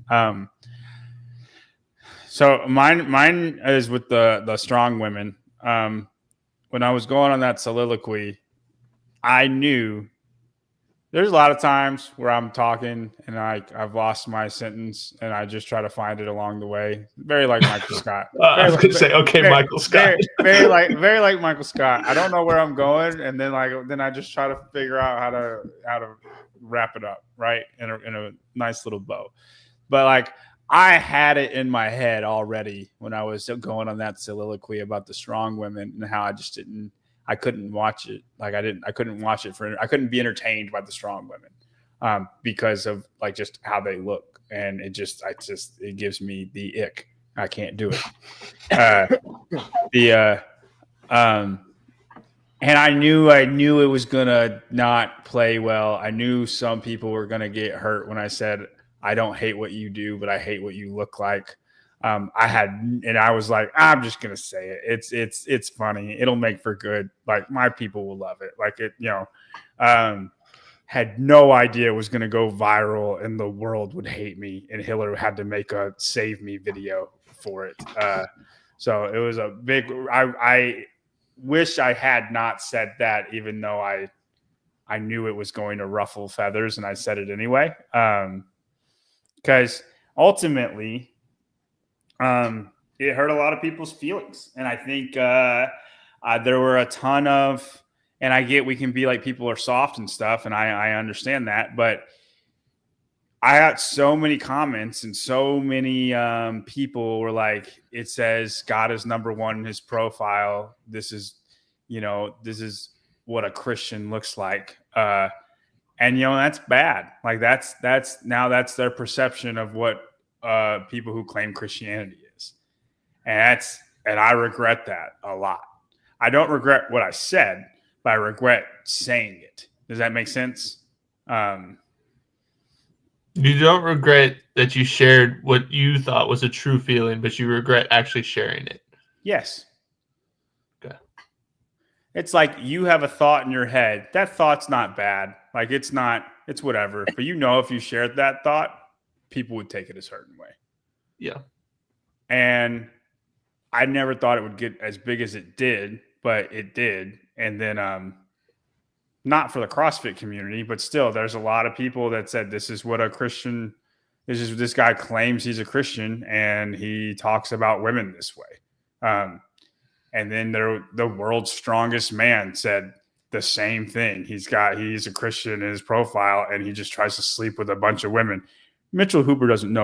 So mine is with the strong women. When I was going on that soliloquy, I knew there's a lot of times where I'm talking and I've lost my sentence and I just try to find it along the way. Very like Michael Scott. I was going to say, okay, Michael Scott. Very like Michael Scott. I don't know where I'm going, and then I just try to figure out how to wrap it up right in a nice little bow. But like I had it in my head already when I was going on that soliloquy about the strong women and how I couldn't watch it. Like I couldn't watch it I couldn't be entertained by the strong women because of like just how they look. And it gives me the ick. I can't do it. And I knew it was going to not play well. I knew some people were going to get hurt when I said, I don't hate what you do, but I hate what you look like. I was like, I'm just going to say it. It's funny. It'll make for good. Like my people will love it. Like it, had no idea it was going to go viral and the world would hate me. And Hiller had to make a save me video for it. So it was a big, I wish I had not said that, even though I knew it was going to ruffle feathers, and I said it anyway. Because ultimately, it hurt a lot of people's feelings. And I think there were a ton of, and I get we can be like people are soft and stuff, and I understand that, but I got so many comments and so many people were like, it says God is number one in his profile. This is what a Christian looks like. And that's bad. Like that's their perception of what people who claim Christianity is. And I regret that a lot. I don't regret what I said, but I regret saying it. Does that make sense? You don't regret that you shared what you thought was a true feeling, but you regret actually sharing it. Yes. Okay. It's like you have a thought in your head. That thought's not bad. Like it's whatever. But if you shared that thought, people would take it a certain way. Yeah. And I never thought it would get as big as it did, but it did. And then not for the CrossFit community, but still there's a lot of people that said this is what a Christian, this guy claims he's a Christian and he talks about women this way. And then the world's strongest man said the same thing. He's a Christian in his profile and he just tries to sleep with a bunch of women. Mitchell Hooper doesn't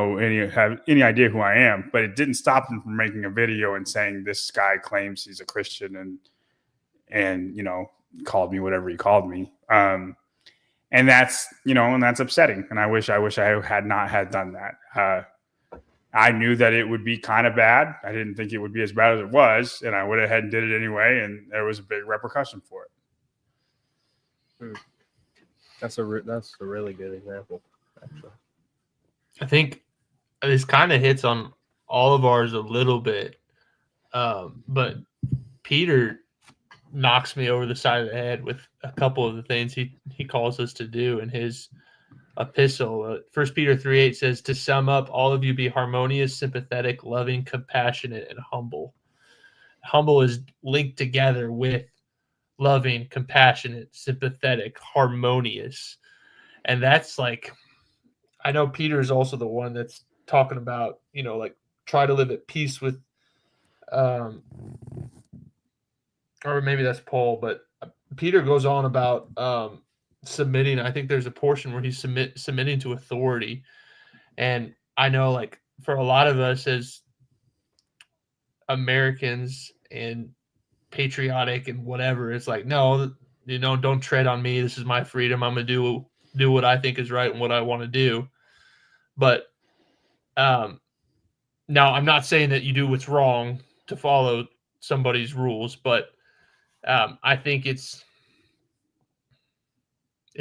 have any idea who I am, but it didn't stop him from making a video and saying this guy claims he's a Christian and called me whatever he called me. And that's upsetting. And I wish I had not had done that. I knew that it would be kind of bad. I didn't think it would be as bad as it was, and I went ahead and did it anyway, and there was a big repercussion for it. That's a really good example, actually. I think this kind of hits on all of ours a little bit, but Peter knocks me over the side of the head with a couple of the things he calls us to do in his epistle. 1 Peter 3:8 says, to sum up, all of you be harmonious, sympathetic, loving, compassionate, and humble. Humble is linked together with loving, compassionate, sympathetic, harmonious. And that's like, I know Peter is also the one that's talking about, like try to live at peace with, or maybe that's Paul, but Peter goes on about submitting. I think there's a portion where he's submitting to authority. And I know, like, for a lot of us as Americans and patriotic and whatever, it's like, no, don't tread on me. This is my freedom. I'm going to do what I think is right and what I want to do. But now I'm not saying that you do what's wrong to follow somebody's rules, but I think it's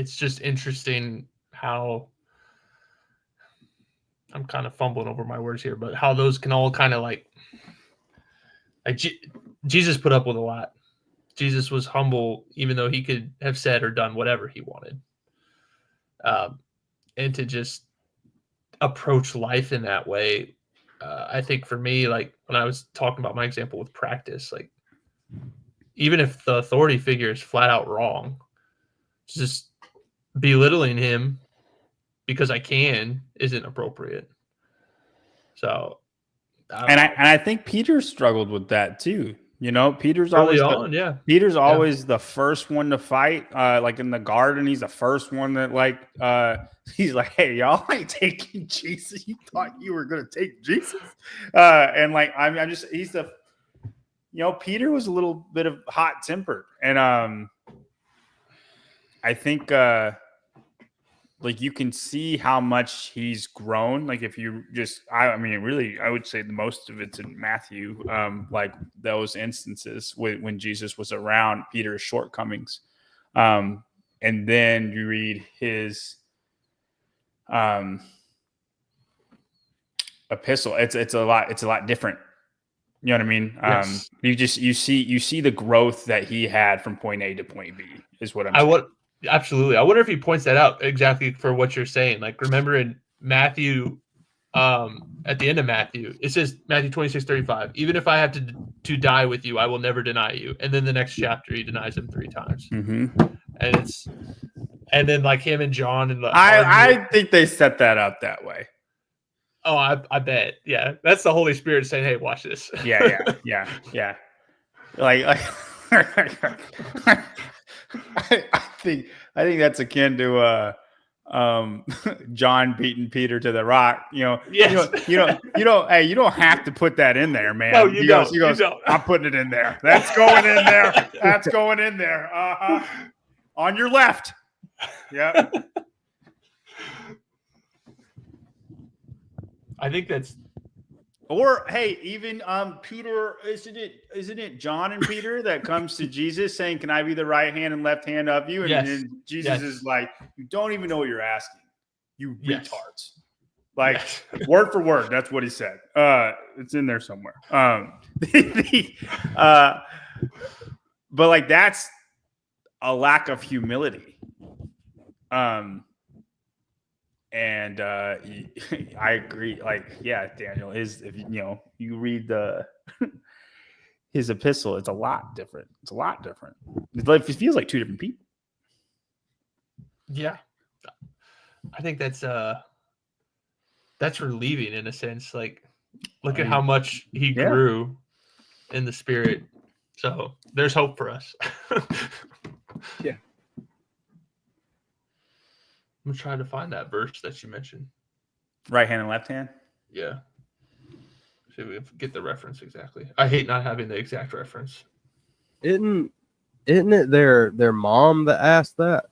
just interesting how I'm kind of fumbling over my words here, but how those can all kind of like Jesus put up with a lot. Jesus was humble, even though he could have said or done whatever he wanted. And to just approach life in that way, I think for me, like when I was talking about my example with practice, like even if the authority figure is flat out wrong, just belittling him because I can isn't appropriate. So, I think Peter struggled with that too. Peter's early always on, Peter's always the first one to fight. Like in the garden, he's the first one that he's like, hey, y'all ain't taking Jesus. You thought you were gonna take Jesus? And like I'm just he's the Peter was a little bit of hot tempered, and I think like you can see how much he's grown. Like if you just, I would say the most of it's in Matthew, like those instances when Jesus was around Peter's shortcomings. And then you read his epistle. It's a lot different. You know what I mean? Yes. You see the growth that he had from point A to point B is what I'm saying. Absolutely. I wonder if he points that out exactly for what you're saying. Like, remember in Matthew, at the end of Matthew, it says Matthew 26:35, even if I have to die with you, I will never deny you. And then the next chapter, he denies him 3 times. Mm-hmm. And then like him and John and I think they set that up that way. Oh, I bet. Yeah. That's the Holy Spirit saying, hey, watch this. Yeah. Like I think that's akin to John beating Peter to the rock. Yes. You don't have to put that in there, man. No, you don't. goes, I'm putting it in there. That's going in there. That's going in there. On your left. Yeah. I think that's. Or hey, even Peter, isn't it John and Peter that comes to Jesus saying, "Can I be the right hand and left hand of you?" And then Jesus is like, "You don't even know what you're asking, you retards." Like word for word, that's what he said. It's in there somewhere. But like that's a lack of humility. And I agree. Like, yeah, Daniel is, if you read his epistle, it's a lot different. It's a lot different. It feels like two different people. Yeah. I think that's relieving in a sense. Like, look at how much he grew in the spirit. So there's hope for us. Yeah. I'm trying to find that verse that you mentioned. Right hand and left hand. Yeah. See if we get the reference exactly. I hate not having the exact reference. Isn't it their mom that asked that?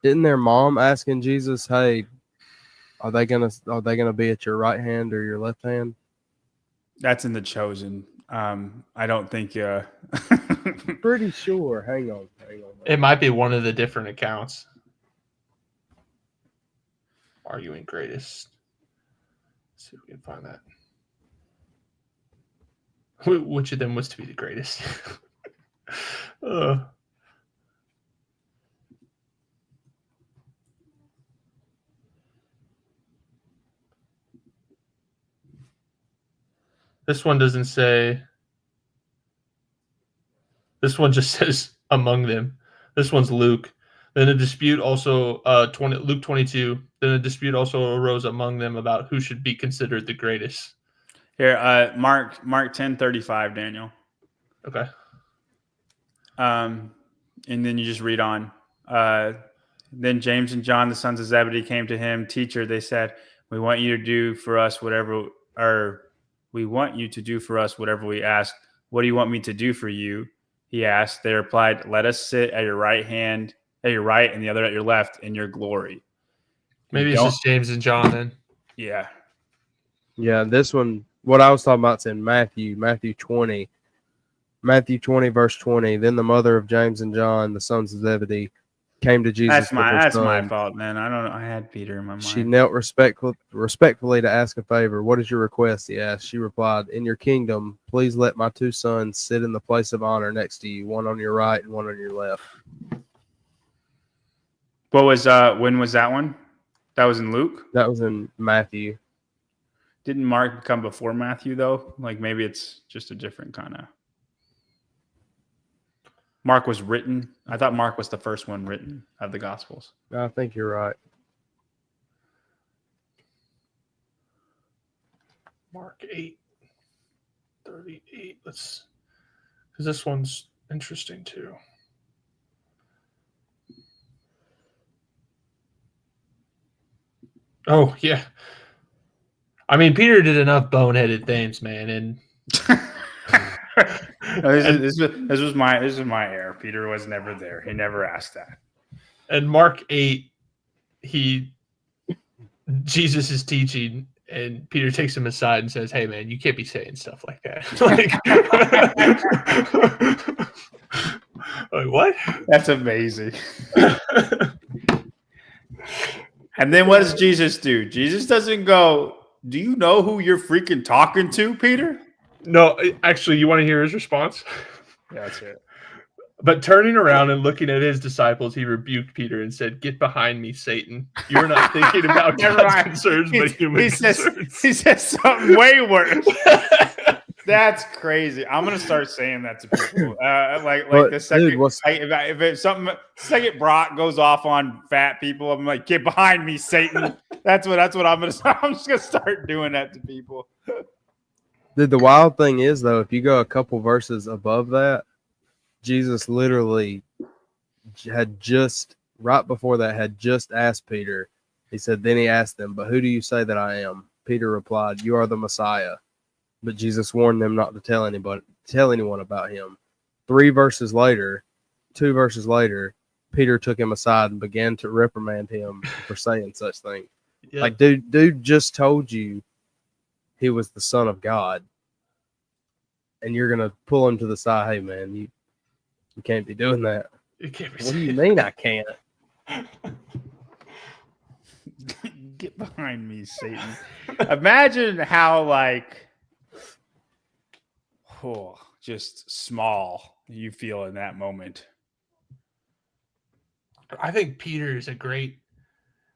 Isn't their mom asking Jesus, "Hey, are they gonna be at your right hand or your left hand?" That's in The Chosen. I don't think. Pretty sure. Hang on. It might be one of the different accounts. Arguing greatest. Let's see if we can find that. Which of them was to be the greatest? This one doesn't say. This one just says among them. This one's Luke. Then a dispute also, Luke 22. Then a dispute also arose among them about who should be considered the greatest. Here, Mark 10:35, Daniel. Okay. And then you just read on. Then James and John, the sons of Zebedee, came to him. Teacher, they said, we want you to do for us whatever we ask. What do you want me to do for you? He asked. They replied, let us sit at your right, and the other at your left in your glory. Maybe it's just James and John then. Yeah. Yeah, this one, what I was talking about is in Matthew 20. Matthew 20, verse 20. Then the mother of James and John, the sons of Zebedee, came to Jesus. That's my fault, man. I don't know. I had Peter in my mind. She knelt respectfully to ask a favor. What is your request? He asked. She replied, in your kingdom, please let my two sons sit in the place of honor next to you, one on your right and one on your left. When was that one? That was in Luke? That was in Matthew. Didn't Mark come before Matthew, though? Like, maybe it's just a different kind of... Mark was written. I thought Mark was the first one written of the Gospels. I think you're right. Mark 8:38. Because this one's interesting too. Oh yeah. I mean, Peter did enough boneheaded things, man, and this was my error. Peter was never there. He never asked that. And Mark 8, Jesus is teaching, and Peter takes him aside and says, "Hey, man, you can't be saying stuff like that." Like what? That's amazing. And then what does Jesus do? Jesus doesn't go, do you know who you're freaking talking to, Peter? No, actually, you want to hear his response? Yeah, that's it. But turning around and looking at his disciples, he rebuked Peter and said, "Get behind me, Satan. You're not thinking about God's concerns, but human concerns." He says something way worse. That's crazy. I'm gonna start saying that to people. The second, if second Brock goes off on fat people, I'm like, "Get behind me, Satan." That's what I'm gonna. I'm just gonna start doing that to people. Dude, the wild thing is though, if you go a couple verses above that, Jesus literally had just right before that had just asked Peter. He said, then he asked them, "But who do you say that I am?" Peter replied, "You are the Messiah." But Jesus warned them not to tell anyone about him. 2 verses later, Peter took him aside and began to reprimand him for saying such things. Yeah. Like, dude just told you he was the Son of God, and you're gonna pull him to the side. Hey, man, you can't be doing that. What do you mean I can't? Get behind me, Satan. Imagine how just small you feel in that moment. I think Peter is a great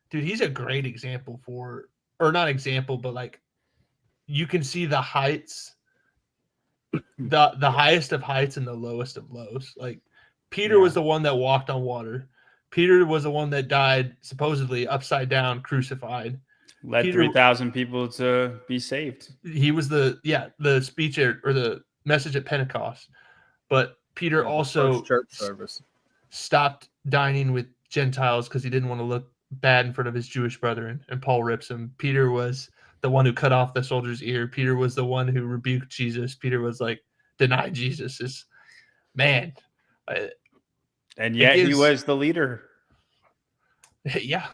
dude, he's a great example or not example, but like you can see the heights, the highest of heights and the lowest of lows. Like Peter was the one that walked on water. Peter was the one that died supposedly upside down, crucified. Led Peter- 3,000 people to be saved. He was the speech or the message at Pentecost. But Peter also First church service. stopped dining with Gentiles because he didn't want to look bad in front of his Jewish brethren, and Paul rips him. Peter was the one who cut off the soldier's ear. Peter was the one who rebuked Jesus. Peter was like, deny Jesus. Is man. And yet he gives- was the leader. Yeah.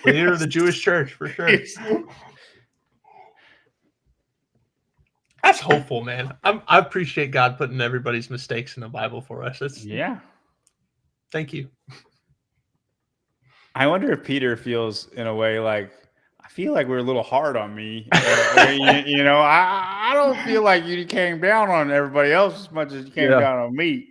Leader of the Jewish church, for sure. That's hopeful, man. I appreciate God putting everybody's mistakes in the Bible for us. Yeah. Thank you. I wonder if Peter feels in a way like, I feel like we're a little hard on me. You know, I don't feel like you came down on everybody else as much as you came down on me.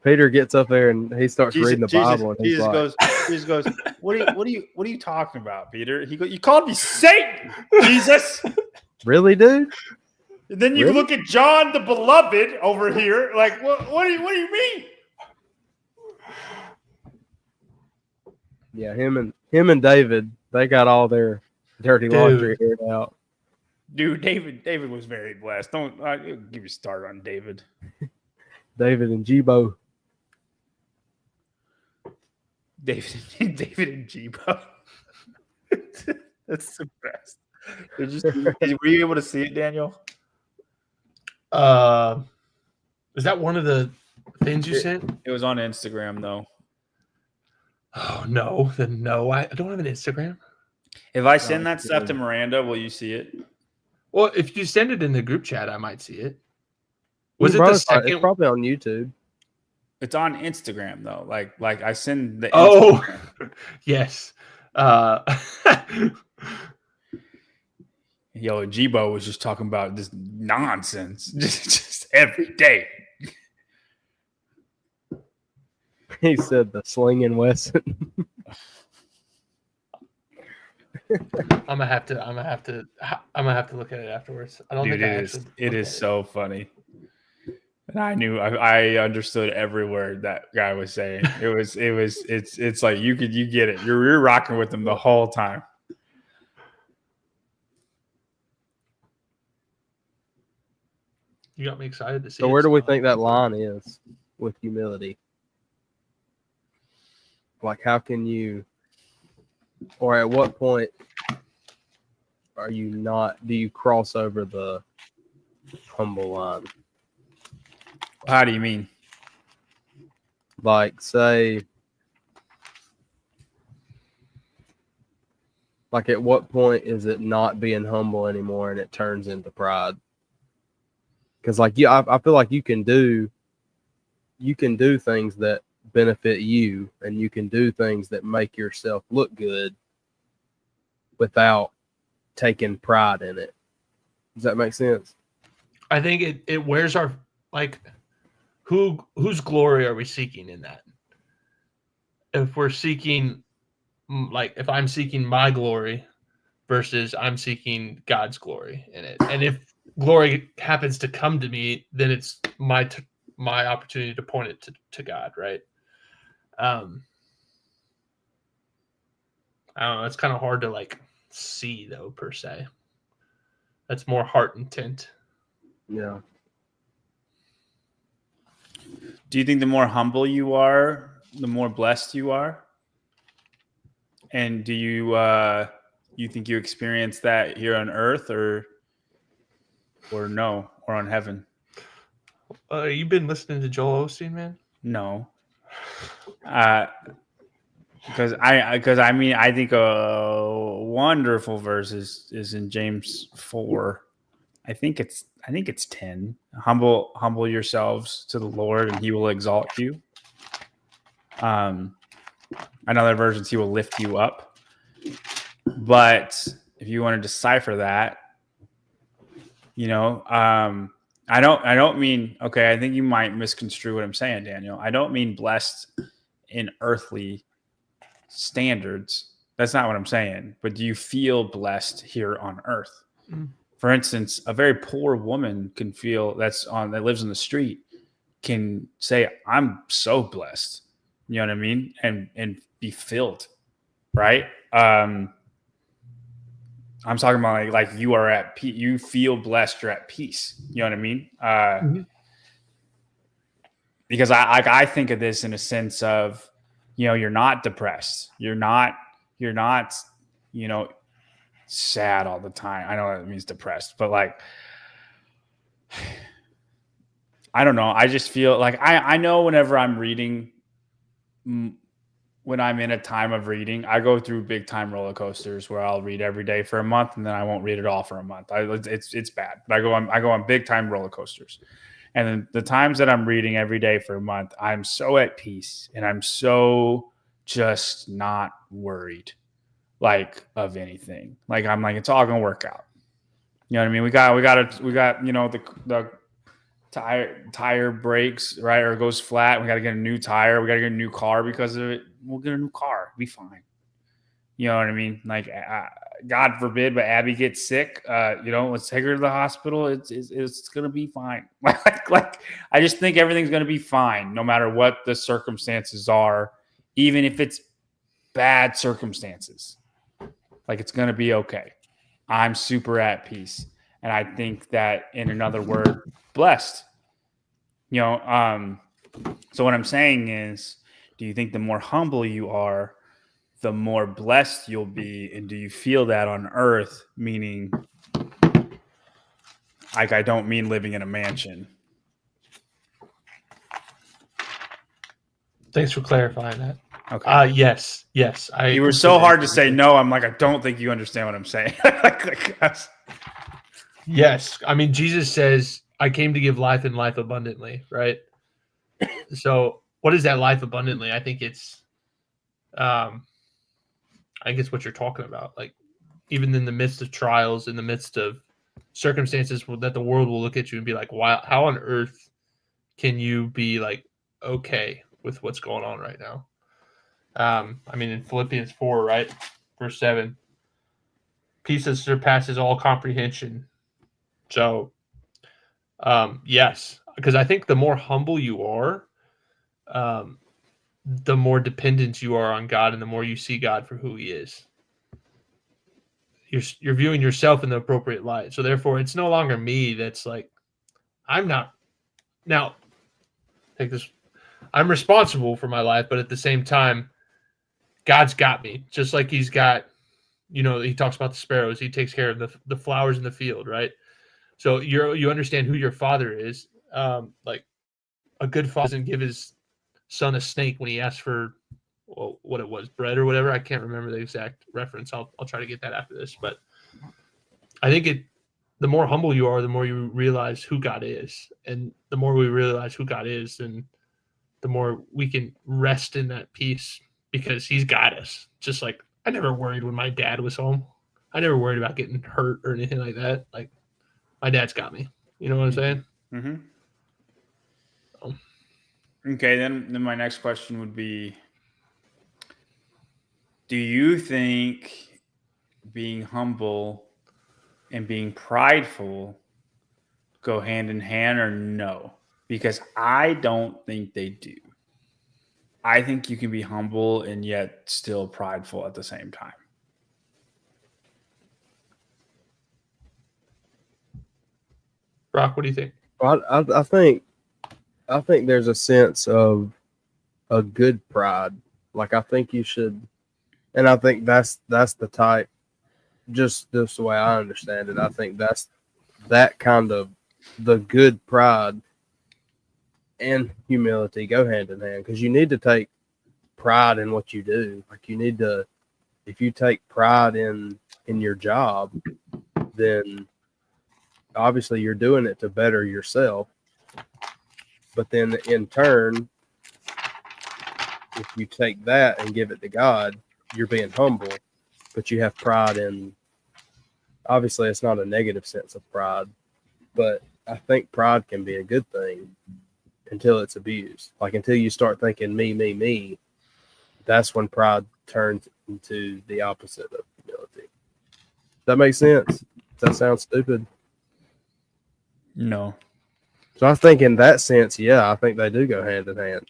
Peter gets up there and he starts reading the Bible. And Jesus goes, what are you talking about, Peter? He goes, you called me Satan, Jesus. Really, dude? And then you Really? look at John the Beloved over here, like, what do you mean? Yeah, him and David, they got all their dirty laundry aired out. Dude, David was very blessed. Don't give you a start on David. David and Jibo. David and Jibo. That's the best. Were you able to see it, Daniel? Is that one of the things you sent? It was on Instagram, though. Oh no, then no. I don't have an Instagram. If I send that stuff to Miranda, will you see it? Well, if you send it in the group chat, I might see it. Was it Bro, the it's second? probably on YouTube. It's on Instagram though. Like I send the. Oh, yes. Yo, Jibo was just talking about this nonsense just every day. He said the Sling & Wesson. I'm gonna have to look at it afterwards. I don't Dude, think it is so funny. And I understood every word that guy was saying. It's like you get it. You're rocking with him the whole time. You got me excited to see. So where do we think that line is with humility? Like, how can you, or at what point do you cross over the humble line? How do you mean? Like, say, like at what point is it not being humble anymore and it turns into pride? Because like I feel like you can do things that benefit you, and you can do things that make yourself look good without taking pride in it. Does that make sense? I think it wears our, like, whose glory are we seeking in that? If we're seeking, like, if I'm seeking my glory versus I'm seeking God's glory in it, and if glory happens to come to me, then it's my opportunity to point it to God, right? I don't know. It's kind of hard to like see though, per se. That's more heart intent. Yeah. Do you think the more humble you are, the more blessed you are? And do you think you experience that here on earth or no, or on heaven? You've been listening to Joel Osteen, man? No. Because I think a wonderful verse is in James 4. I think it's 10. Humble yourselves to the Lord, and He will exalt you. Another version, He will lift you up. But if you want to decipher that, I don't mean, okay, I think you might misconstrue what I'm saying, Daniel. I don't mean blessed in earthly standards. That's not what I'm saying. But do you feel blessed here on earth? Mm. For instance, a very poor woman can feel that lives on the street can say, I'm so blessed. You know what I mean? And be filled, right? I'm talking about like you are at peace. You feel blessed. You're at peace. You know what I mean? Mhm. Because I think of this in a sense of, you're not depressed. You're not, sad all the time. I know that means depressed, but like, I don't know. I just feel like I know whenever I'm reading, when I'm in a time of reading, I go through big time roller coasters where I'll read every day for a month and then I won't read it all for a month. It's bad. But I go on big time roller coasters. And then the times that I'm reading every day for a month, I'm so at peace and I'm so just not worried like of anything. Like I'm like, it's all gonna work out. You know what I mean? We got the tire breaks, right, or it goes flat. We got to get a new tire. We got to get a new car because of it. We'll get a new car. Be fine. You know what I mean? Like, God forbid, but Abby gets sick. Let's take her to the hospital. It's gonna be fine. like, I just think everything's gonna be fine, no matter what the circumstances are, even if it's bad circumstances. Like, it's gonna be okay. I'm super at peace, and I think that, in another word, blessed. So what I'm saying is, do you think the more humble you are, the more blessed you'll be? And do you feel that on earth? Meaning, like, I don't mean living in a mansion. Thanks for clarifying that. Okay. Yes. You were so hard to say no. I'm like, I don't think you understand what I'm saying. Yes. I mean, Jesus says, I came to give life and life abundantly, right? So what is that life abundantly? I think it's what you're talking about. Like, even in the midst of trials, in the midst of circumstances that the world will look at you and be like, wow, how on earth can you be like okay with what's going on right now? I mean, in Philippians 4, right? Verse 7, peace that surpasses all comprehension. So, yes, because I think the more humble you are, the more dependent you are on God, and the more you see God for who He is. You're viewing yourself in the appropriate light. So therefore, it's no longer me that's like, I'm not. Now, take this. I'm responsible for my life, but at the same time, God's got me. Just like He's got, He talks about the sparrows. He takes care of the flowers in the field, right? So you understand who your Father is. Like, a good father doesn't give his son a snake when he asks for what it was, bread or whatever. I can't remember the exact reference. I'll try to get that after this. But I think the more humble you are, the more you realize who God is. And the more we realize who God is, then the more we can rest in that peace because He's got us. Just like I never worried when my dad was home. I never worried about getting hurt or anything like that. Like, my dad's got me. You know what I'm saying? Mm-hmm. Okay, then my next question would be, do you think being humble and being prideful go hand in hand, or no? Because I don't think they do. I think you can be humble and yet still prideful at the same time. Brock, what do you think? Well, I think there's a sense of a good pride. Like, I think you should, and I think that's the type. Just this the way I understand it, I think that's that kind of the good pride and humility go hand in hand, because you need to take pride in what you do. Like, you need to, if you take pride in your job, then obviously you're doing it to better yourself. But then in turn, if you take that and give it to God, you're being humble, but you have pride in, obviously it's not a negative sense of pride, but I think pride can be a good thing until it's abused. Like, until you start thinking me, that's when pride turns into the opposite of humility. That makes sense. Does that sound stupid? No. So I think in that sense, yeah, I think they do go hand in hand.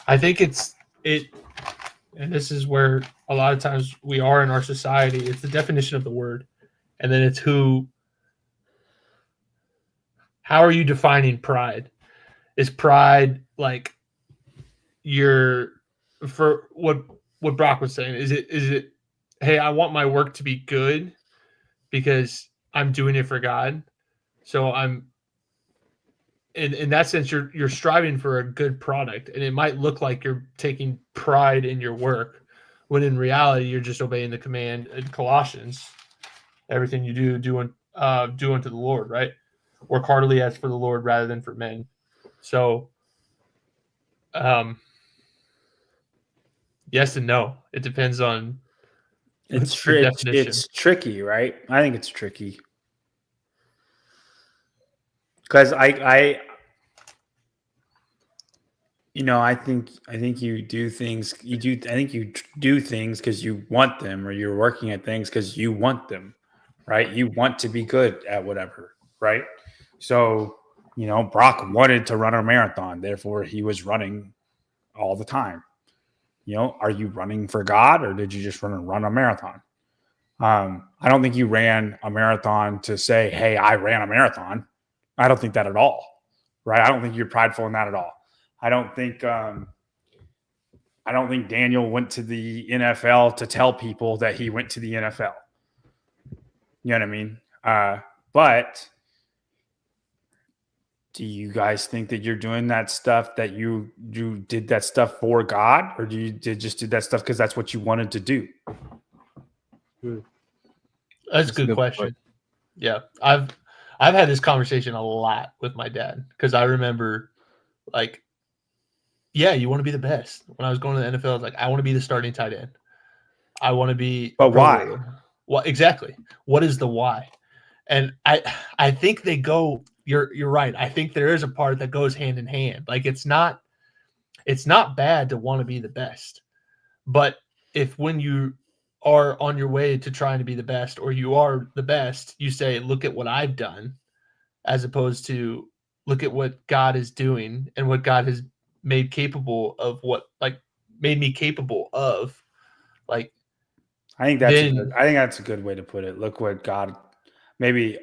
I think and this is where a lot of times we are in our society. It's the definition of the word, and then it's how are you defining pride? Is pride like for what Brock was saying? Is it hey, I want my work to be good because I'm doing it for God. So I'm in that sense you're striving for a good product, and it might look like you're taking pride in your work when in reality you're just obeying the command in Colossians. Everything you do unto the Lord, right? Work heartily as for the Lord rather than for men. So yes and no. It depends on It's the definition. it's tricky, right? I think it's tricky because I think you do things. I think you do things because you want them, or you're working at things because you want them, right? You want to be good at whatever, right? So Brock wanted to run a marathon, therefore he was running all the time. Are you running for God, or did you just run a marathon? I don't think you ran a marathon to say, hey, I ran a marathon. I don't think that at all, right? I don't think you're prideful in that at all. I don't think Daniel went to the NFL to tell people that he went to the NFL. You know what I mean? But do you guys think that you're doing that stuff, that you did that stuff for God, or just do that stuff because that's what you wanted to do? That's a good question. Yeah, I've had this conversation a lot with my dad because I remember, like, yeah, you want to be the best. When I was going to the NFL, I was like, I want to be the starting tight end. I want to be. But why? What exactly? What is the why? And I think they go. You're right. I think there is a part that goes hand in hand. Like it's not bad to want to be the best, but if when you are on your way to trying to be the best, or you are the best, you say, look at what I've done, as opposed to look at what God is doing and what God has made capable of, made me capable of. Like, I think that's a good way to put it. Look what God, maybe,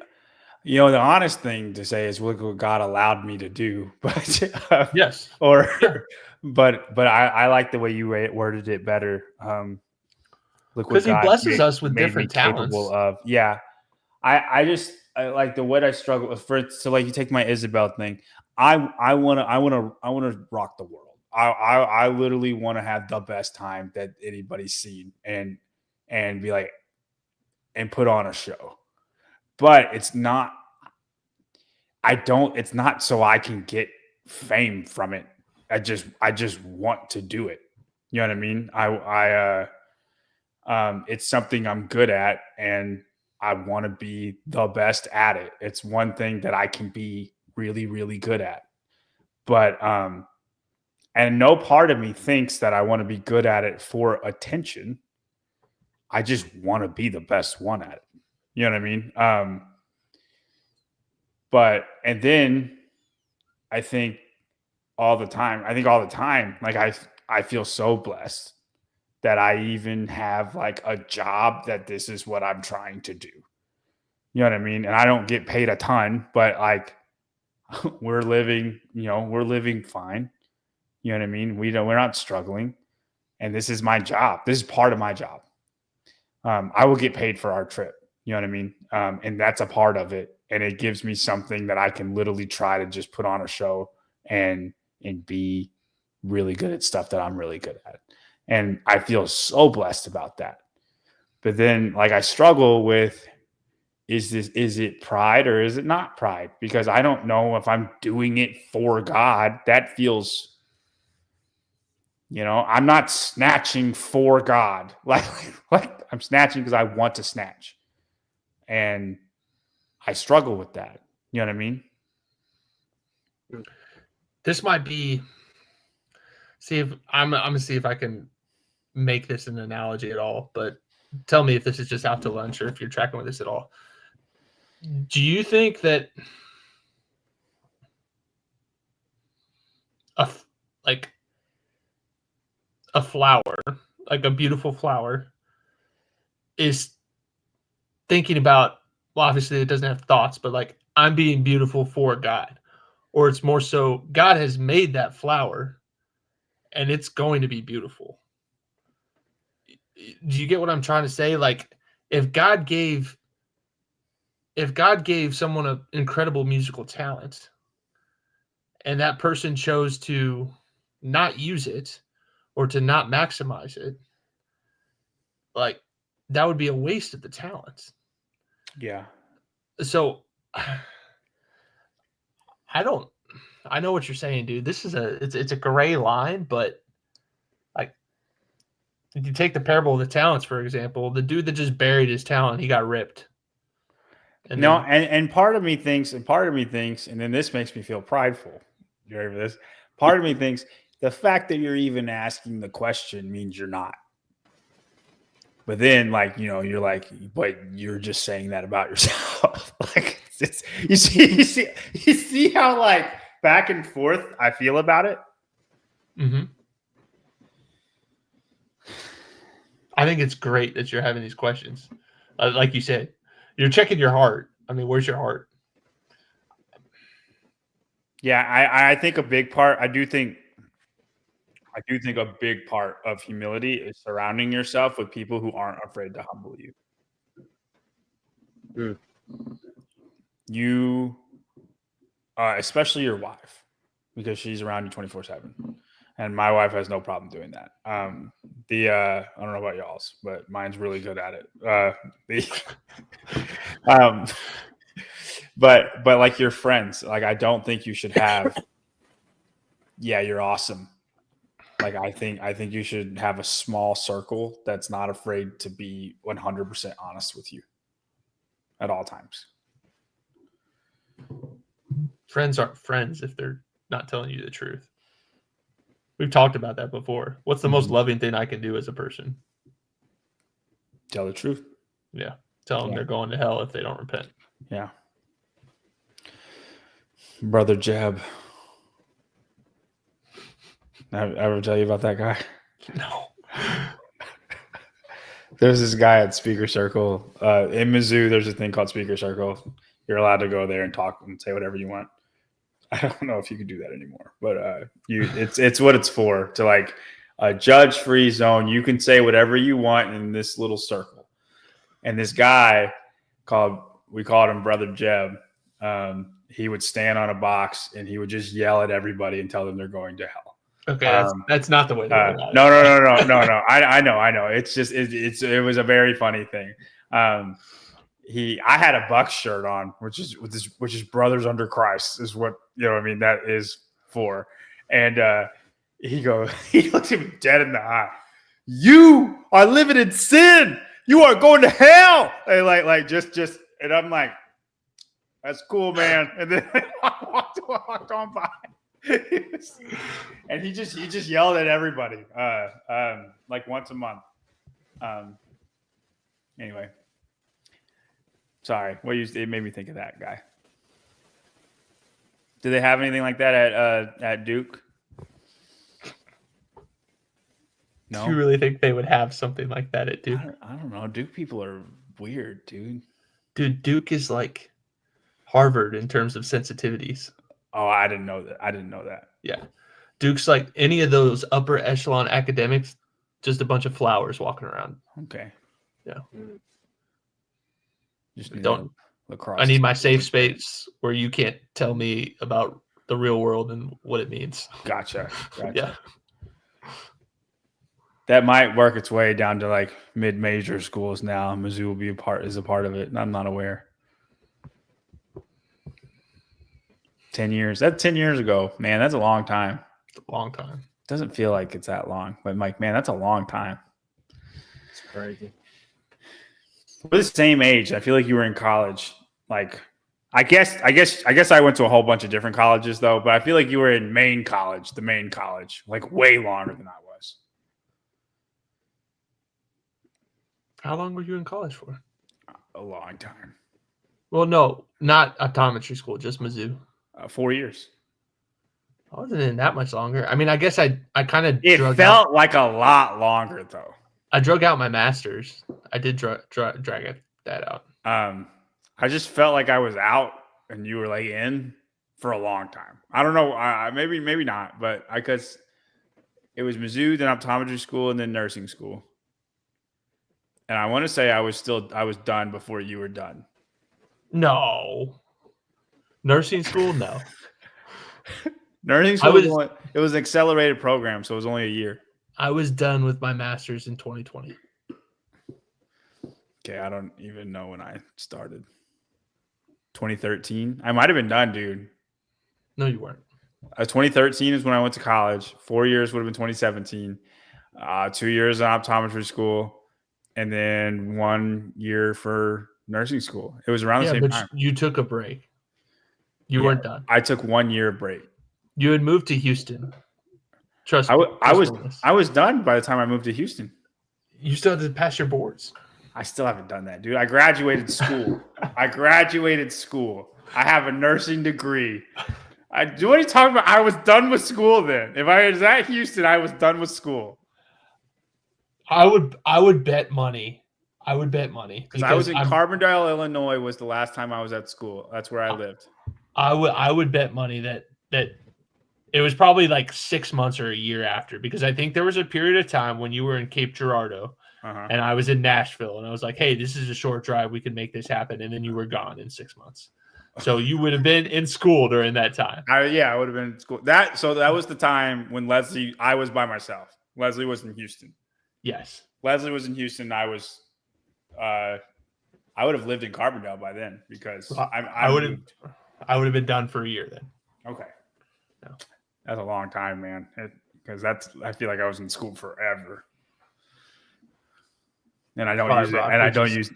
the honest thing to say is look what God allowed me to do. But yes. But I like the way you worded it better. Look what God, he blesses us with different talents. Capable of. Yeah. I like the way I struggle with so like you take my Isabel thing. I wanna rock the world. I literally want to have the best time that anybody's seen and be like and put on a show. But it's not so I can get fame from it. I just want to do it. You know what I mean? It's something I'm good at, and I want to be the best at it. It's one thing that I can be really, really good at. But and no part of me thinks that I want to be good at it for attention. I just want to be the best one at it. You know what I mean? And then I think all the time, like I feel so blessed that I even have like a job that this is what I'm trying to do. You know what I mean? And I don't get paid a ton, but like we're living fine. You know what I mean? We're not struggling. And this is my job. This is part of my job. I will get paid for our trip. You know what I mean? And that's a part of it. And it gives me something that I can literally try to just put on a show and be really good at stuff that I'm really good at. And I feel so blessed about that. But then like I struggle with, is it pride or is it not pride? Because I don't know if I'm doing it for God. That feels, I'm not snatching for God. Like I'm snatching because I want to snatch. And I struggle with that. You know what I mean? This might be, I'm gonna see if I can make this an analogy at all, but tell me if this is just out to lunch or if you're tracking with this at all. Do you think that a flower, like a beautiful flower, is thinking about, well, obviously it doesn't have thoughts, but like, I'm being beautiful for God, or it's more so God has made that flower and it's going to be beautiful? Do you get what I'm trying to say? Like, if God gave someone an incredible musical talent and that person chose to not use it or to not maximize it, like, that would be a waste of the talent. Yeah. So I know what you're saying, dude. This is it's a gray line, but like, if you take the parable of the talents, for example, the dude that just buried his talent, he got ripped. And part of me thinks, and then this makes me feel prideful. You ready for this? Part of me thinks the fact that you're even asking the question means you're not. But then, like, you're like, but you're just saying that about yourself. Like, you see how, like, back and forth I feel about it. Mm-hmm. I think it's great that you're having these questions. Like you said, you're checking your heart. I mean, where's your heart? Yeah, I think a big part. I do think a big part of humility is surrounding yourself with people who aren't afraid to humble you. Mm. You, especially your wife, because she's around you 24/7, and my wife has no problem doing that. I don't know about y'all's, but mine's really good at it. But like your friends, like, I don't think you should have. Yeah, you're awesome. Like, I think you should have a small circle that's not afraid to be 100% honest with you at all times. Friends aren't friends if they're not telling you the truth. We've talked about that before. What's the most loving thing I can do as a person? Tell the truth. Yeah. Tell them they're going to hell if they don't repent. Yeah. Brother Jeb. I ever tell you about that guy? No. There's this guy at Speaker Circle. In Mizzou, there's a thing called Speaker Circle. You're allowed to go there and talk and say whatever you want. I don't know if you can do that anymore, but it's what it's for, to, like, a judge-free zone. You can say whatever you want in this little circle. And this guy we called him Brother Jeb. He would stand on a box and he would just yell at everybody and tell them they're going to hell. Okay, that's not the way to go about it. No. I know. It's just it was a very funny thing. I had a Bucks shirt on, which is Brothers Under Christ, is what that is for. And he looked at me dead in the eye. You are living in sin. You are going to hell. And like just and I'm like, that's cool, man. And then I walked on by. And he just yelled at everybody like once a month. Anyway, sorry. It made me think of that guy. Do they have anything like that at Duke? No. Do you really think they would have something like that at Duke? I don't know. Duke people are weird, dude. Dude, Duke is like Harvard in terms of sensitivities. Oh, I didn't know that. Yeah. Duke's like any of those upper echelon academics, just a bunch of flowers walking around. Okay. Yeah. Just don't lacrosse. I need my safe space where you can't tell me about the real world and what it means. Gotcha. Yeah. That might work its way down to like mid-major schools now. Mizzou will be a part of it, and I'm not aware. 10 years. That's 10 years ago. Man, that's a long time. It's a long time. Doesn't feel like it's that long. But Mike, man, that's a long time. It's crazy. We're the same age. I feel like you were in college. Like, I guess I went to a whole bunch of different colleges though, but I feel like you were in the main college, like way longer than I was. How long were you in college for? A long time. Well, no, not optometry school, just Mizzou. 4 years. I wasn't in that much longer. I mean, I guess I kind of It drug felt out. like a lot longer though. I drug out my master's. I did drag that out. I just felt like I was out and you were like in for a long time. I don't know. Maybe not, but because it was Mizzou, then optometry school, and then nursing school. And I want to say I was done before you were done. No. Nursing school? No. Nursing school it was an accelerated program, so it was only a year. I was done with my master's in 2020. Okay, I don't even know when I started. 2013? I might have been done, dude. No, you weren't. 2013 is when I went to college. 4 years would have been 2017. 2 years in optometry school, and then 1 year for nursing school. It was around the same time. You took a break. You weren't done. I took 1 year break. You had moved to Houston. Trust me. I was done by the time I moved to Houston. You still had to pass your boards. I still haven't done that, dude. I graduated school. I have a nursing degree. What are you talking about? I was done with school then. If I was at Houston, I was done with school. I would bet money. Because I was in Carbondale, Illinois was the last time I was at school. That's where I lived. I would bet money that it was probably like 6 months or a year after, because I think there was a period of time when you were in Cape Girardeau and I was in Nashville, and I was like, hey, this is a short drive. We can make this happen. And then you were gone in 6 months. So you would have been in school during that time. I would have been in school. So that was the time when I was by myself. Leslie was in Houston. Yes. Leslie was in Houston. I would have lived in Carbondale by then because I would have been done for a year then. Okay. No. That's a long time, man. Because I feel like I was in school forever. And I don't use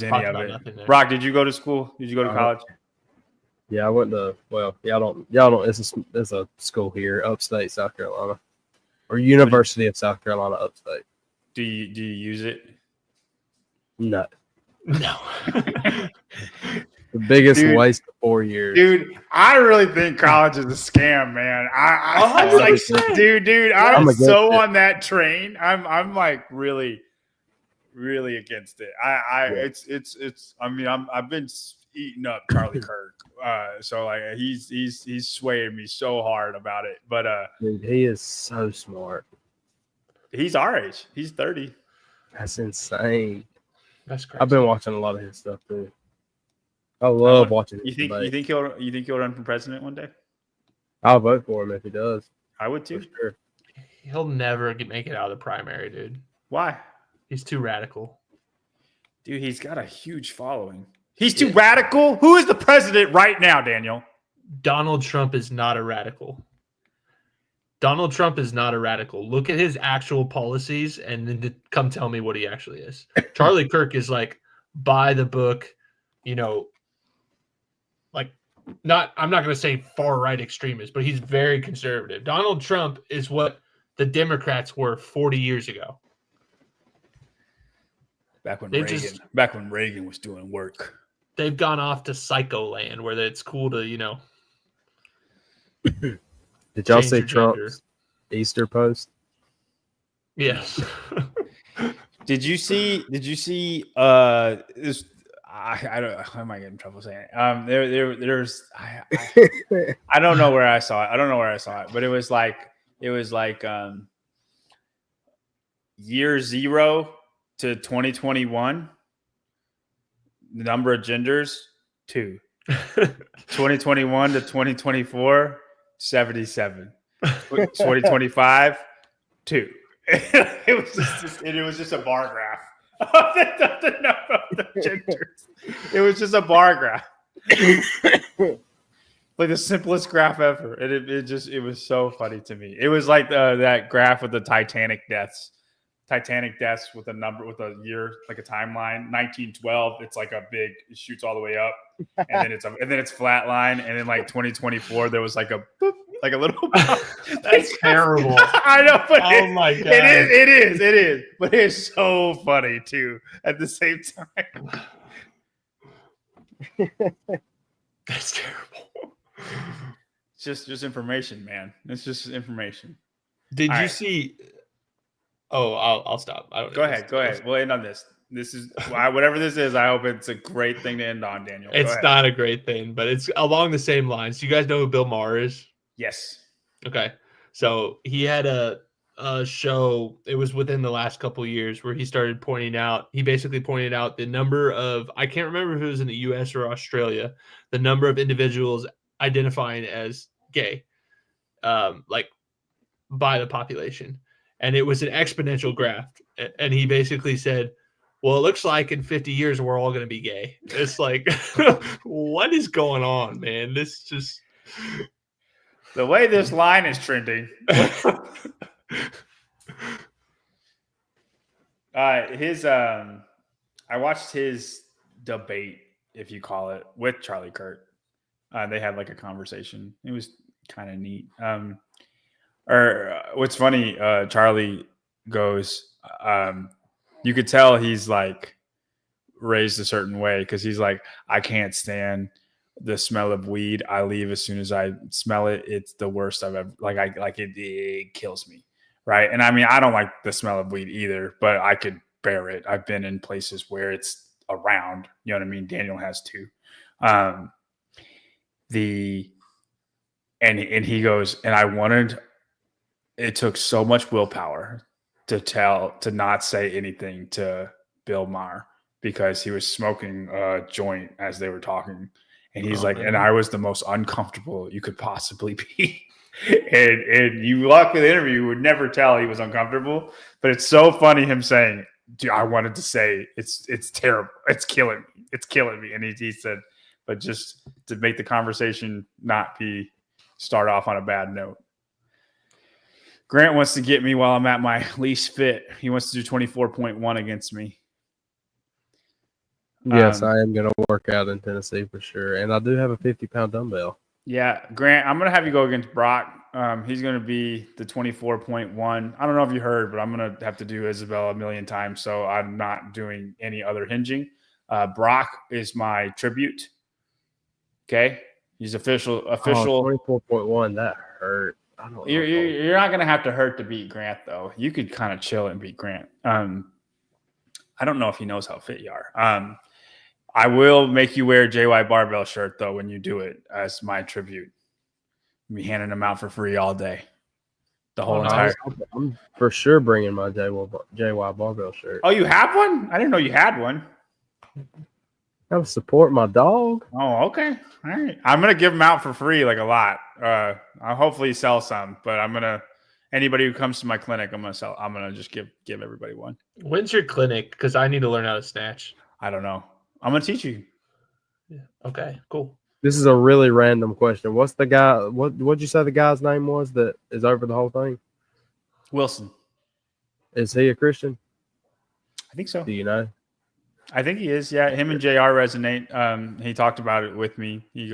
any of it. Brock, did you go to school? Did you go to college? Yeah, I went to y'all don't it's a school here, upstate South Carolina. Or University of South Carolina upstate. Do you use it? No. No. The biggest waste of 4 years. Dude, I really think college is a scam, man. I'm so on that train. I'm like really, really against it. I've been eating up Charlie Kirk. So like he's swaying me so hard about it. But dude, he is so smart. He's our age. He's 30. That's insane. That's crazy. I've been watching a lot of his stuff too. I love watching. You think he'll run for president one day? I'll vote for him if he does. I would too. For sure. He'll never make it out of the primary, dude. Why? He's too radical. Dude, he's got a huge following. He's too radical? Who is the president right now, Daniel? Donald Trump is not a radical. Donald Trump is not a radical. Look at his actual policies and then come tell me what he actually is. Charlie Kirk is like by the book, like I'm not going to say far right extremist, but he's very conservative. Donald Trump is what the Democrats were 40 years ago. Back when Reagan was doing work. They've gone off to psycho land where it's cool to, Did y'all see Trump's Easter post? Yes. Did you see this? I might get in trouble saying it. There's I don't know where I saw it. But it was like year 0 to 2021. The number of genders 2. 2021 to 2024 77. 2025 2. It was just a bar graph. The number of the genders. It was just a bar graph. Like the simplest graph ever. It was so funny to me. It was like that graph with the Titanic deaths with a number, with a year, like a timeline. 1912, it's like it shoots all the way up, and then it's flat line, and then like 2024, there was like a boop, like a little. That's terrible. I know, but Oh my God. it is, but it's so funny too at the same time. That's terrible. It's just information, man. It's just information. Did All you right. see? Oh, I'll stop. I don't. Go ahead. We'll end on this. This is whatever this is. I hope it's a great thing to end on, Daniel. Go It's ahead. not a great thing, but it's along the same lines. Do you guys know who Bill Maher is? Yes. Okay, so he had a show. It was within the last couple of years where he started pointing out. He basically pointed out the number of, I can't remember if it was in the U.S. or Australia, the number of individuals identifying as gay, like by the population, and it was an exponential graph. And he basically said, well, it looks like in 50 years we're all going to be gay. It's like, what is going on, man? This just The way this line is trending. I watched his debate, if you call it, with Charlie Kirk. They had like a conversation. It was kind of neat. What's funny, Charlie goes, you could tell he's like raised a certain way because he's like, I can't stand the smell of weed. I leave as soon as I smell it. It's the worst I've ever it kills me. Right. And I mean, I don't like the smell of weed either, but I could bear it. I've been in places where it's around, you know what I mean? Daniel has too. And he goes, and it took so much willpower to not say anything to Bill Maher because he was smoking a joint as they were talking. And he's like, man. And I was the most uncomfortable you could possibly be. and you luck with the interview would never tell he was uncomfortable, but it's so funny him saying, dude, I wanted to say it's terrible. It's killing me. It's killing me. And he said, but just to make the conversation not start off on a bad note. Grant wants to get me while I'm at my least fit. He wants to do 24.1 against me. Yes, I am going to work out in Tennessee for sure. And I do have a 50-pound dumbbell. Yeah, Grant, I'm going to have you go against Brock. He's going to be the 24.1. I don't know if you heard, but I'm going to have to do Isabel a million times, so I'm not doing any other hinging. Brock is my tribute. Okay? He's official. 24.1, that hurt. I don't know. You're not going to have to hurt to beat Grant, though. You could kind of chill and beat Grant. I don't know if he knows how fit you are. I will make you wear a JY Barbell shirt, though, when you do it as my tribute. I'll be handing them out for free all day. The whole entire. I'm for sure bringing my JY Barbell shirt. Oh, you have one? I didn't know you had one. I would support my dog. Oh, okay. All right. I'm going to give them out for free, like a lot. I'll hopefully sell some, but anybody who comes to my clinic, I'm going to just give everybody one. When's your clinic? Because I need to learn how to snatch. I don't know. I'm going to teach you. Yeah. Okay, cool. This is a really random question. What's the guy? What'd you say the guy's name was that is over the whole thing? Wilson. Is he a Christian? I think so. Do you know? I think he is. Yeah, him and JR resonate. He talked about it with me. He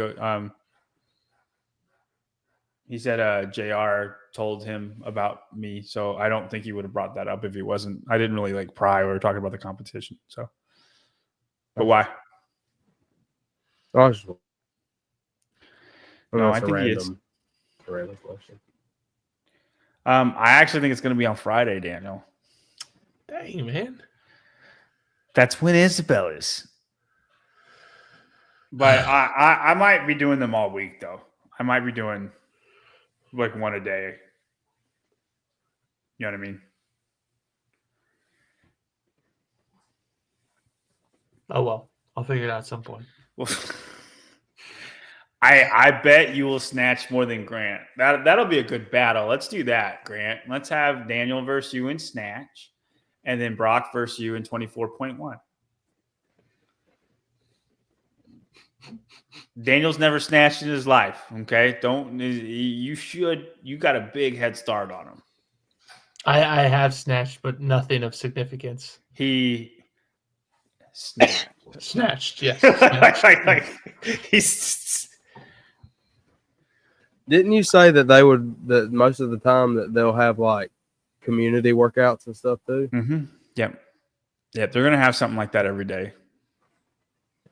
said JR told him about me, so I don't think he would have brought that up if he wasn't. I didn't really pry or talk about the competition. So, but why? I think he is. A random question. I actually think it's going to be on Friday, Daniel. Dang, man. That's when Isabel is. But I might be doing them all week, though. I might be doing one a day. You know what I mean? Oh, well. I'll figure it out at some point. Well, I bet you will snatch more than Grant. That'll be a good battle. Let's do that, Grant. Let's have Daniel versus you in snatch, and then Brock versus you in 24.1. Daniel's never snatched in his life. Okay, you got a big head start on him. I have snatched, but nothing of significance. He snatched. Yes. He's. Didn't you say that most of the time that they'll have like community workouts and stuff too? Mm-hmm. Yep. Yep. They're going to have something like that every day.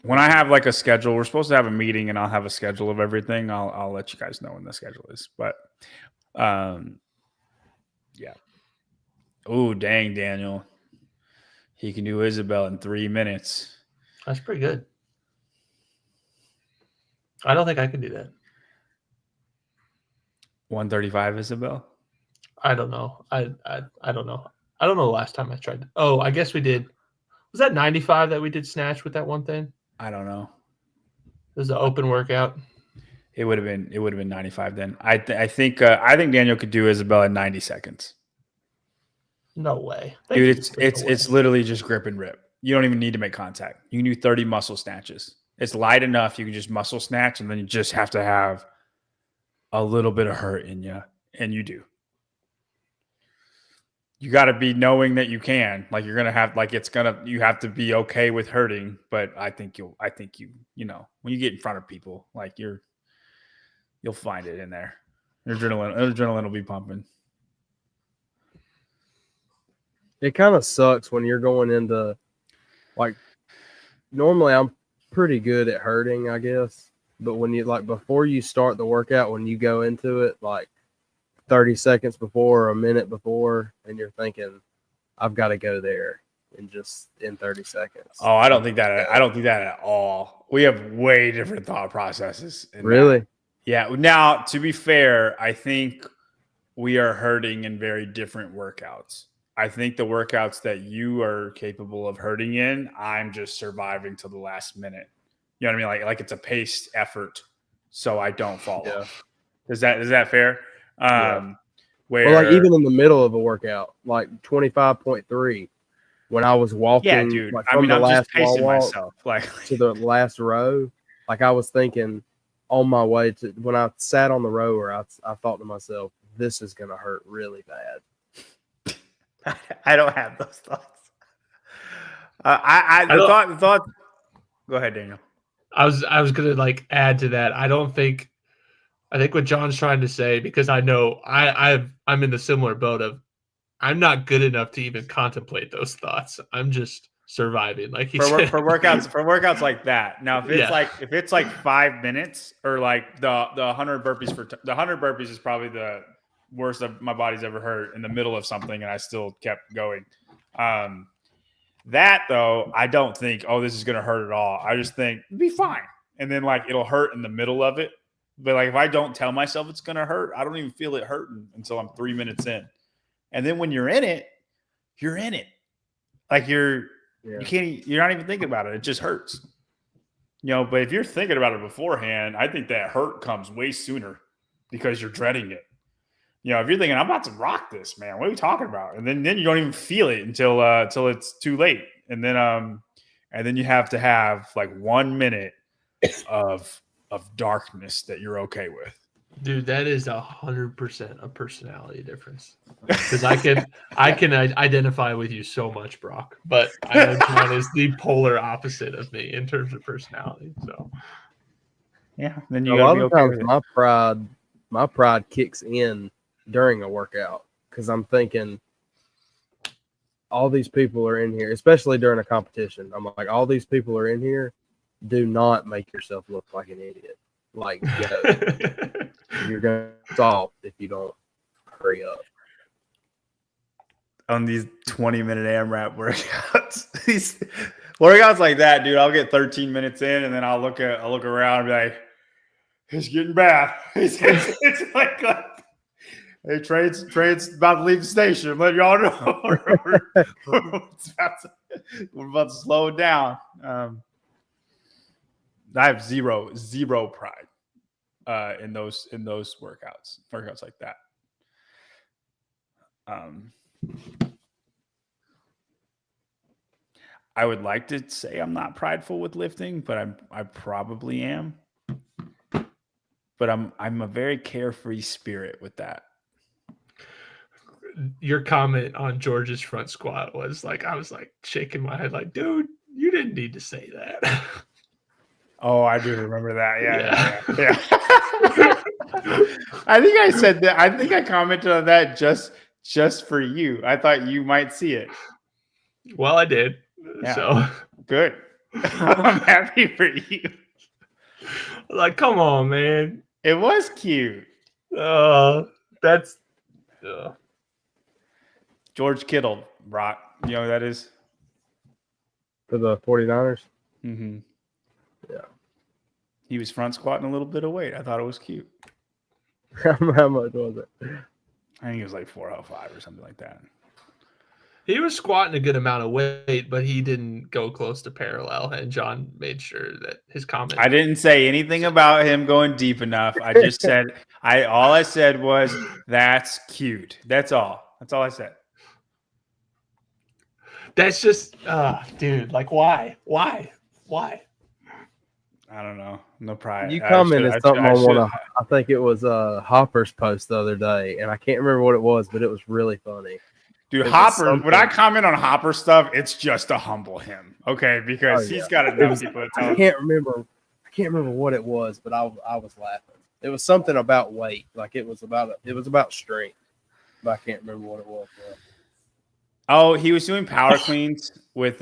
When I have like a schedule, we're supposed to have a meeting and I'll have a schedule of everything. I'll let you guys know when the schedule is. But yeah. Oh, dang, Daniel. He can do Isabel in 3 minutes. That's pretty good. I don't think I can do that. 135 Isabel? I don't know. I don't know. I don't know the last time I tried. Oh, I guess we did. Was that 95 that we did snatch with that one thing? I don't know. It was the open workout. It would have been 95 then. I think Daniel could do Isabel in 90 seconds. No way. Dude, it's literally just grip and rip. You don't even need to make contact. You can do 30 muscle snatches. It's light enough. You can just muscle snatch, and then you just have to have a little bit of hurt in you, and you do. You got to be knowing that you can. Like you're gonna have, like you have to be okay with hurting. But I think you when you get in front of people, like you'll find it in there. Your adrenaline will be pumping. It kind of sucks when you're going into, like, normally I'm pretty good at hurting, I guess. But when you, like, before you start the workout, when you go into it, like 30 seconds before or a minute before, and you're thinking, I've got to go there in 30 seconds. Oh, I don't think that at all. We have way different thought processes. Really? Yeah. Now, to be fair, I think we are hurting in very different workouts. I think the workouts that you are capable of hurting in, I'm just surviving till the last minute. You know what I mean? Like it's a paced effort, so I don't fall off. Is that fair? Yeah. Where, well, like even in the middle of a workout, like 25.3, when I was walking, yeah, dude. like, I'm just pacing walk myself, like to the last row. Like I was thinking on my way to, when I sat on the rower, I thought to myself, this is gonna hurt really bad. I don't have those thoughts. The thought. Go ahead, Daniel. I was gonna like add to that. I think what John's trying to say, because I know I'm in the similar boat of I'm not good enough to even contemplate those thoughts. I'm just surviving, like he said. For workouts like that. Now, if it's like 5 minutes or like the 100 burpees the 100 burpees is probably the worst of my body's ever hurt in the middle of something, and I still kept going. That though, I don't think, oh, this is gonna hurt at all. I just think it'll be fine, and then like it'll hurt in the middle of it. But like if I don't tell myself it's gonna hurt, I don't even feel it hurting until I'm 3 minutes in. And then when you're in it, you're in it. Like you're not even thinking about it. It just hurts. But if you're thinking about it beforehand, I think that hurt comes way sooner because you're dreading it. If you're thinking, I'm about to rock this, man, what are we talking about? And then you don't even feel it until it's too late. And then you have to have like 1 minute of darkness that you're okay with. Dude, that is 100% a personality difference. Because I can identify with you so much, Brock. But I know John is the polar opposite of me in terms of personality. So yeah, then you a lot of times my pride kicks in during a workout because I'm thinking all these people are in here, especially during a competition. I'm like, all these people are in here. Do not make yourself look like an idiot. Like, you're going to stop if you don't hurry up. On these 20-minute AMRAP workouts, these workouts like that, dude, I'll get 13 minutes in, and then I'll look around and be like, it's getting bad. It's like hey, train's about to leave the station. Let y'all know we're about to slow it down. I have zero pride in those workouts like that. I would like to say I'm not prideful with lifting, but I probably am. But I'm a very carefree spirit with that. Your comment on George's front squat was like, I was like shaking my head like, dude, you didn't need to say that. Oh, I do remember that. Yeah. I think I said that. I think I commented on that just for you. I thought you might see it. Well, I did. Yeah. So, Good. I'm happy for you. like, come on, man. It was cute. That's. George Kittle, Brock. You know who that is? For the 49ers. Mm-hmm. Yeah. He was front squatting a little bit of weight. I thought it was cute. How much was it? I think it was like 405 or something like that. He was squatting a good amount of weight, but he didn't go close to parallel. And John made sure that his comment. I didn't say anything about him going deep enough. I just said all I said was that's cute. That's all. That's all I said. That's just, dude. Like, why? I don't know. No pride. You commented something on one of, I think it was Hopper's post the other day, and I can't remember what it was, but it was really funny. Dude, Hopper, when I comment on Hopper stuff, it's just to humble him, okay? Because he's got enough people to tell. I can't remember what it was, but I was laughing. It was something about weight, like it was about strength, but I can't remember what it was. Oh, he was doing power cleans with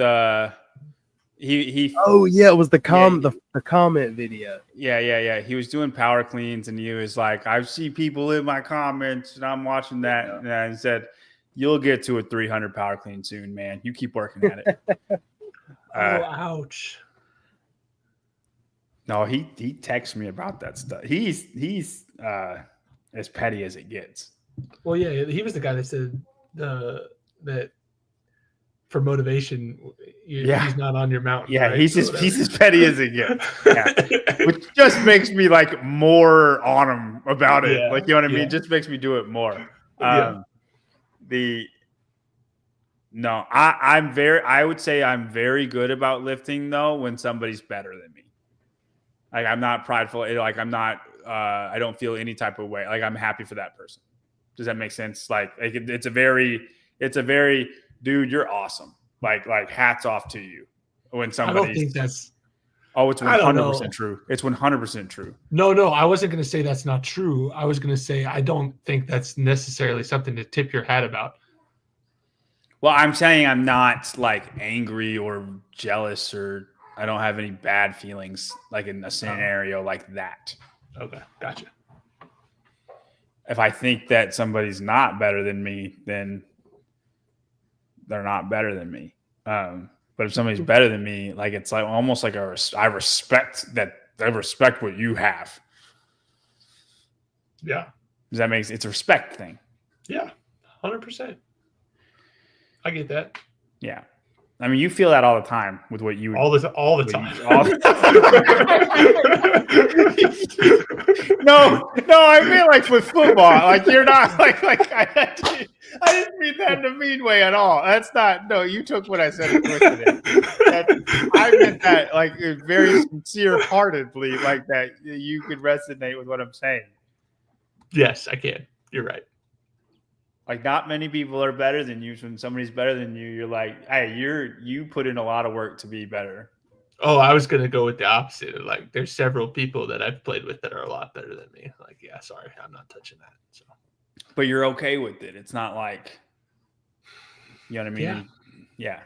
he. Oh yeah, it was the comment video. Yeah. He was doing power cleans, and he was like, "I see people in my comments, and I'm watching that." And I said, "You'll get to a 300 power clean soon, man. You keep working at it." Ouch. No, he texts me about that stuff. He's as petty as it gets. Well, yeah, he was the guy that said that for motivation, he's not on your mountain. Yeah, right? he's as petty as it gets. Yeah. Which just makes me like more on him about it. Yeah, like, you know what I mean? It just makes me do it more. I would say I'm very good about lifting though when somebody's better than me. Like, I'm not prideful. Like, I'm not. I don't feel any type of way. Like, I'm happy for that person. Does that make sense? Like it's a very dude, you're awesome. Like hats off to you when somebody. I don't think that's. Oh, it's 100% true. It's 100% true. No, I wasn't going to say that's not true. I was going to say I don't think that's necessarily something to tip your hat about. Well, I'm saying I'm not like angry or jealous, or I don't have any bad feelings like in a scenario like that. Okay, gotcha. If I think that somebody's not better than me, then they're not better than me. But if somebody's better than me, like it's like almost like I respect what you have. Yeah. Does that make sense? It's a respect thing. Yeah, 100%. I get that. Yeah. I mean, you feel that all the time with what you all the time. No, I mean like with football. Like you're not like I didn't mean that in a mean way at all. That's not. No, you took what I said and twisted it. I meant that like very sincere-heartedly, like that you could resonate with what I'm saying. Yes, I can. You're right. Like, not many people are better than you. When somebody's better than you, you're like, hey, you put in a lot of work to be better. Oh, I was going to go with the opposite. Like, there's several people that I've played with that are a lot better than me. Like, yeah, sorry, I'm not touching that. So, but you're okay with it. It's not like, you know what I mean? Yeah.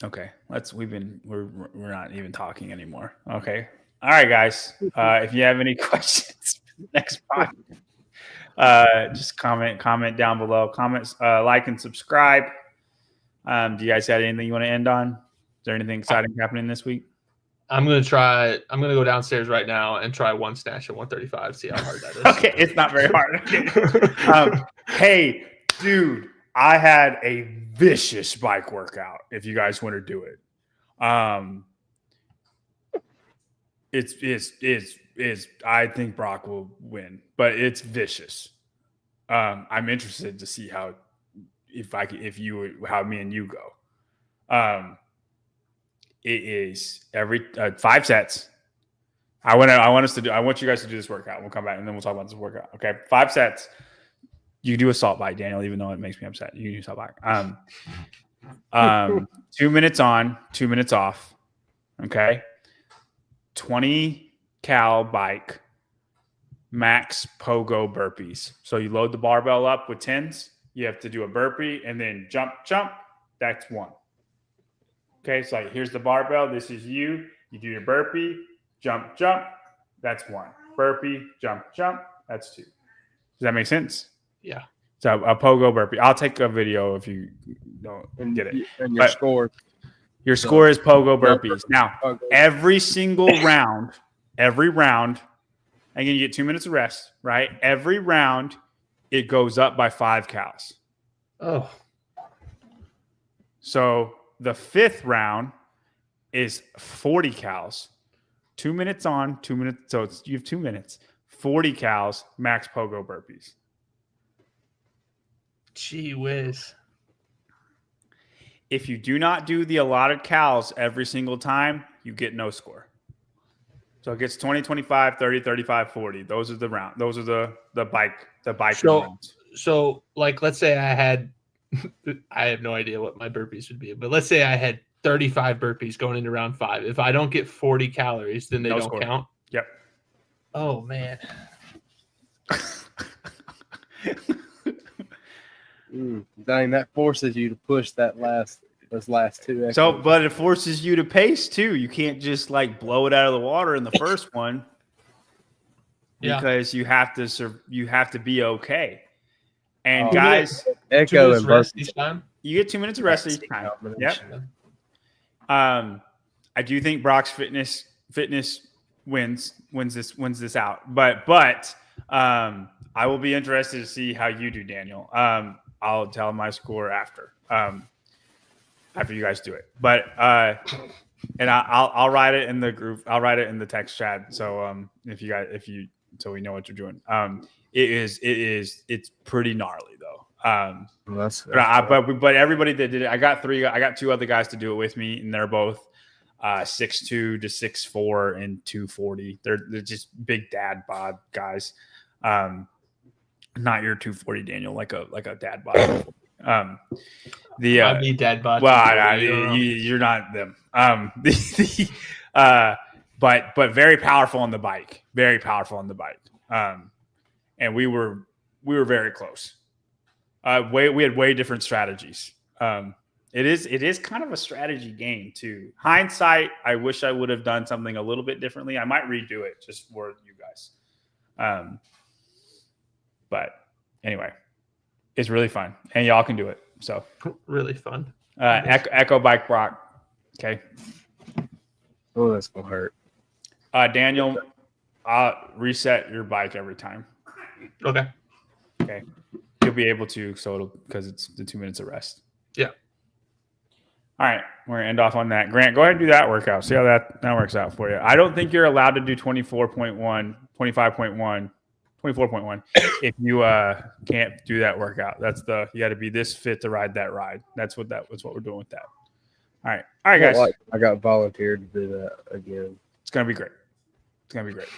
Okay. We're not even talking anymore. Okay. All right, guys. If you have any questions, next podcast, just comment down below. Comments, like and subscribe. Do you guys have anything you want to end on? Is there anything exciting happening this week? I'm gonna go downstairs right now and try one snatch at 135. See how hard that is. Okay, it's not very hard. Hey, dude, I had a vicious bike workout. If you guys want to do it, it's I think Brock will win, but it's vicious. I'm interested to see how me and you go. It is every 5 sets. I want you guys to do this workout. We'll come back and then we'll talk about this workout. Okay, 5 sets. You do a salt bike, Daniel, even though it makes me upset. You can do salt bike. 2 minutes on, 2 minutes off. Okay. 20 cal bike, max pogo burpees. So you load the barbell up with 10s. You have to do a burpee and then jump. That's 1. Okay. So like, here's the barbell. This is you. You do your burpee, jump. That's 1. Burpee, jump. That's 2. Does that make sense? Yeah. So a pogo burpee. I'll take a video if you don't get it. And your score. Your score is pogo burpees. Now, Pogo. every single round, again, you get 2 minutes of rest, right? Every round, it goes up by 5 cals. Oh, So the 5th round is 40 cals. 2 minutes on, 2 minutes. So you have 2 minutes, 40 cals, max pogo burpees. gee whiz. If you do not do the allotted cals every single time, you get no score. So it gets 20, 25, 30, 35, 40. Those are the round. Those are the bike rounds. So like, let's say I had, I have no idea what my burpees would be, but let's say I had 35 burpees going into round 5. If I don't get 40 calories, then they No don't score. count. Yep. Oh man. Dang, that forces you to push those last 2 So, extra. but it forces you to pace too. You can't just like blow it out of the water in the first one Yeah. because you have to be okay. And Oh, guys, 2 Echo minutes and rest burpees. each time. you get 2 minutes of rest each time. Yep. I do think Brock's fitness wins this out. But I will be interested to see how you do, Daniel. I'll tell my score after you guys do it. But and I'll write it in the group. I'll write it in the text chat. So so we know what you're doing. It's pretty gnarly though. But everybody that did it, I got 2 other guys to do it with me, and they're both 6'2" to 6'4" and 240. They're just big dad bod guys. Not your 240, Daniel, like a dad bod. I'd be dad bod. Well, you're not them. But very powerful on the bike. Very powerful on the bike. And we were very close. We had way different strategies. It is kind of a strategy game too. Hindsight, I wish I would have done something a little bit differently. I might redo it just for you guys. But anyway, it's really fun, and y'all can do it. So Really fun. Echo Bike Brock. Okay. Oh, that's gonna hurt. Daniel, reset your bike every time. Okay. Okay. You'll be able to, because it's the 2 minutes of rest. Yeah. All right. We're going to end off on that. Grant, go ahead and do that workout. See how that works out for you. I don't think you're allowed to do 24.1, 25.1, 24.1 if you can't do that workout. You got to be this fit to ride that ride. That's what we're doing with that. All right. All right, guys. I got volunteered to do that again. It's going to be great.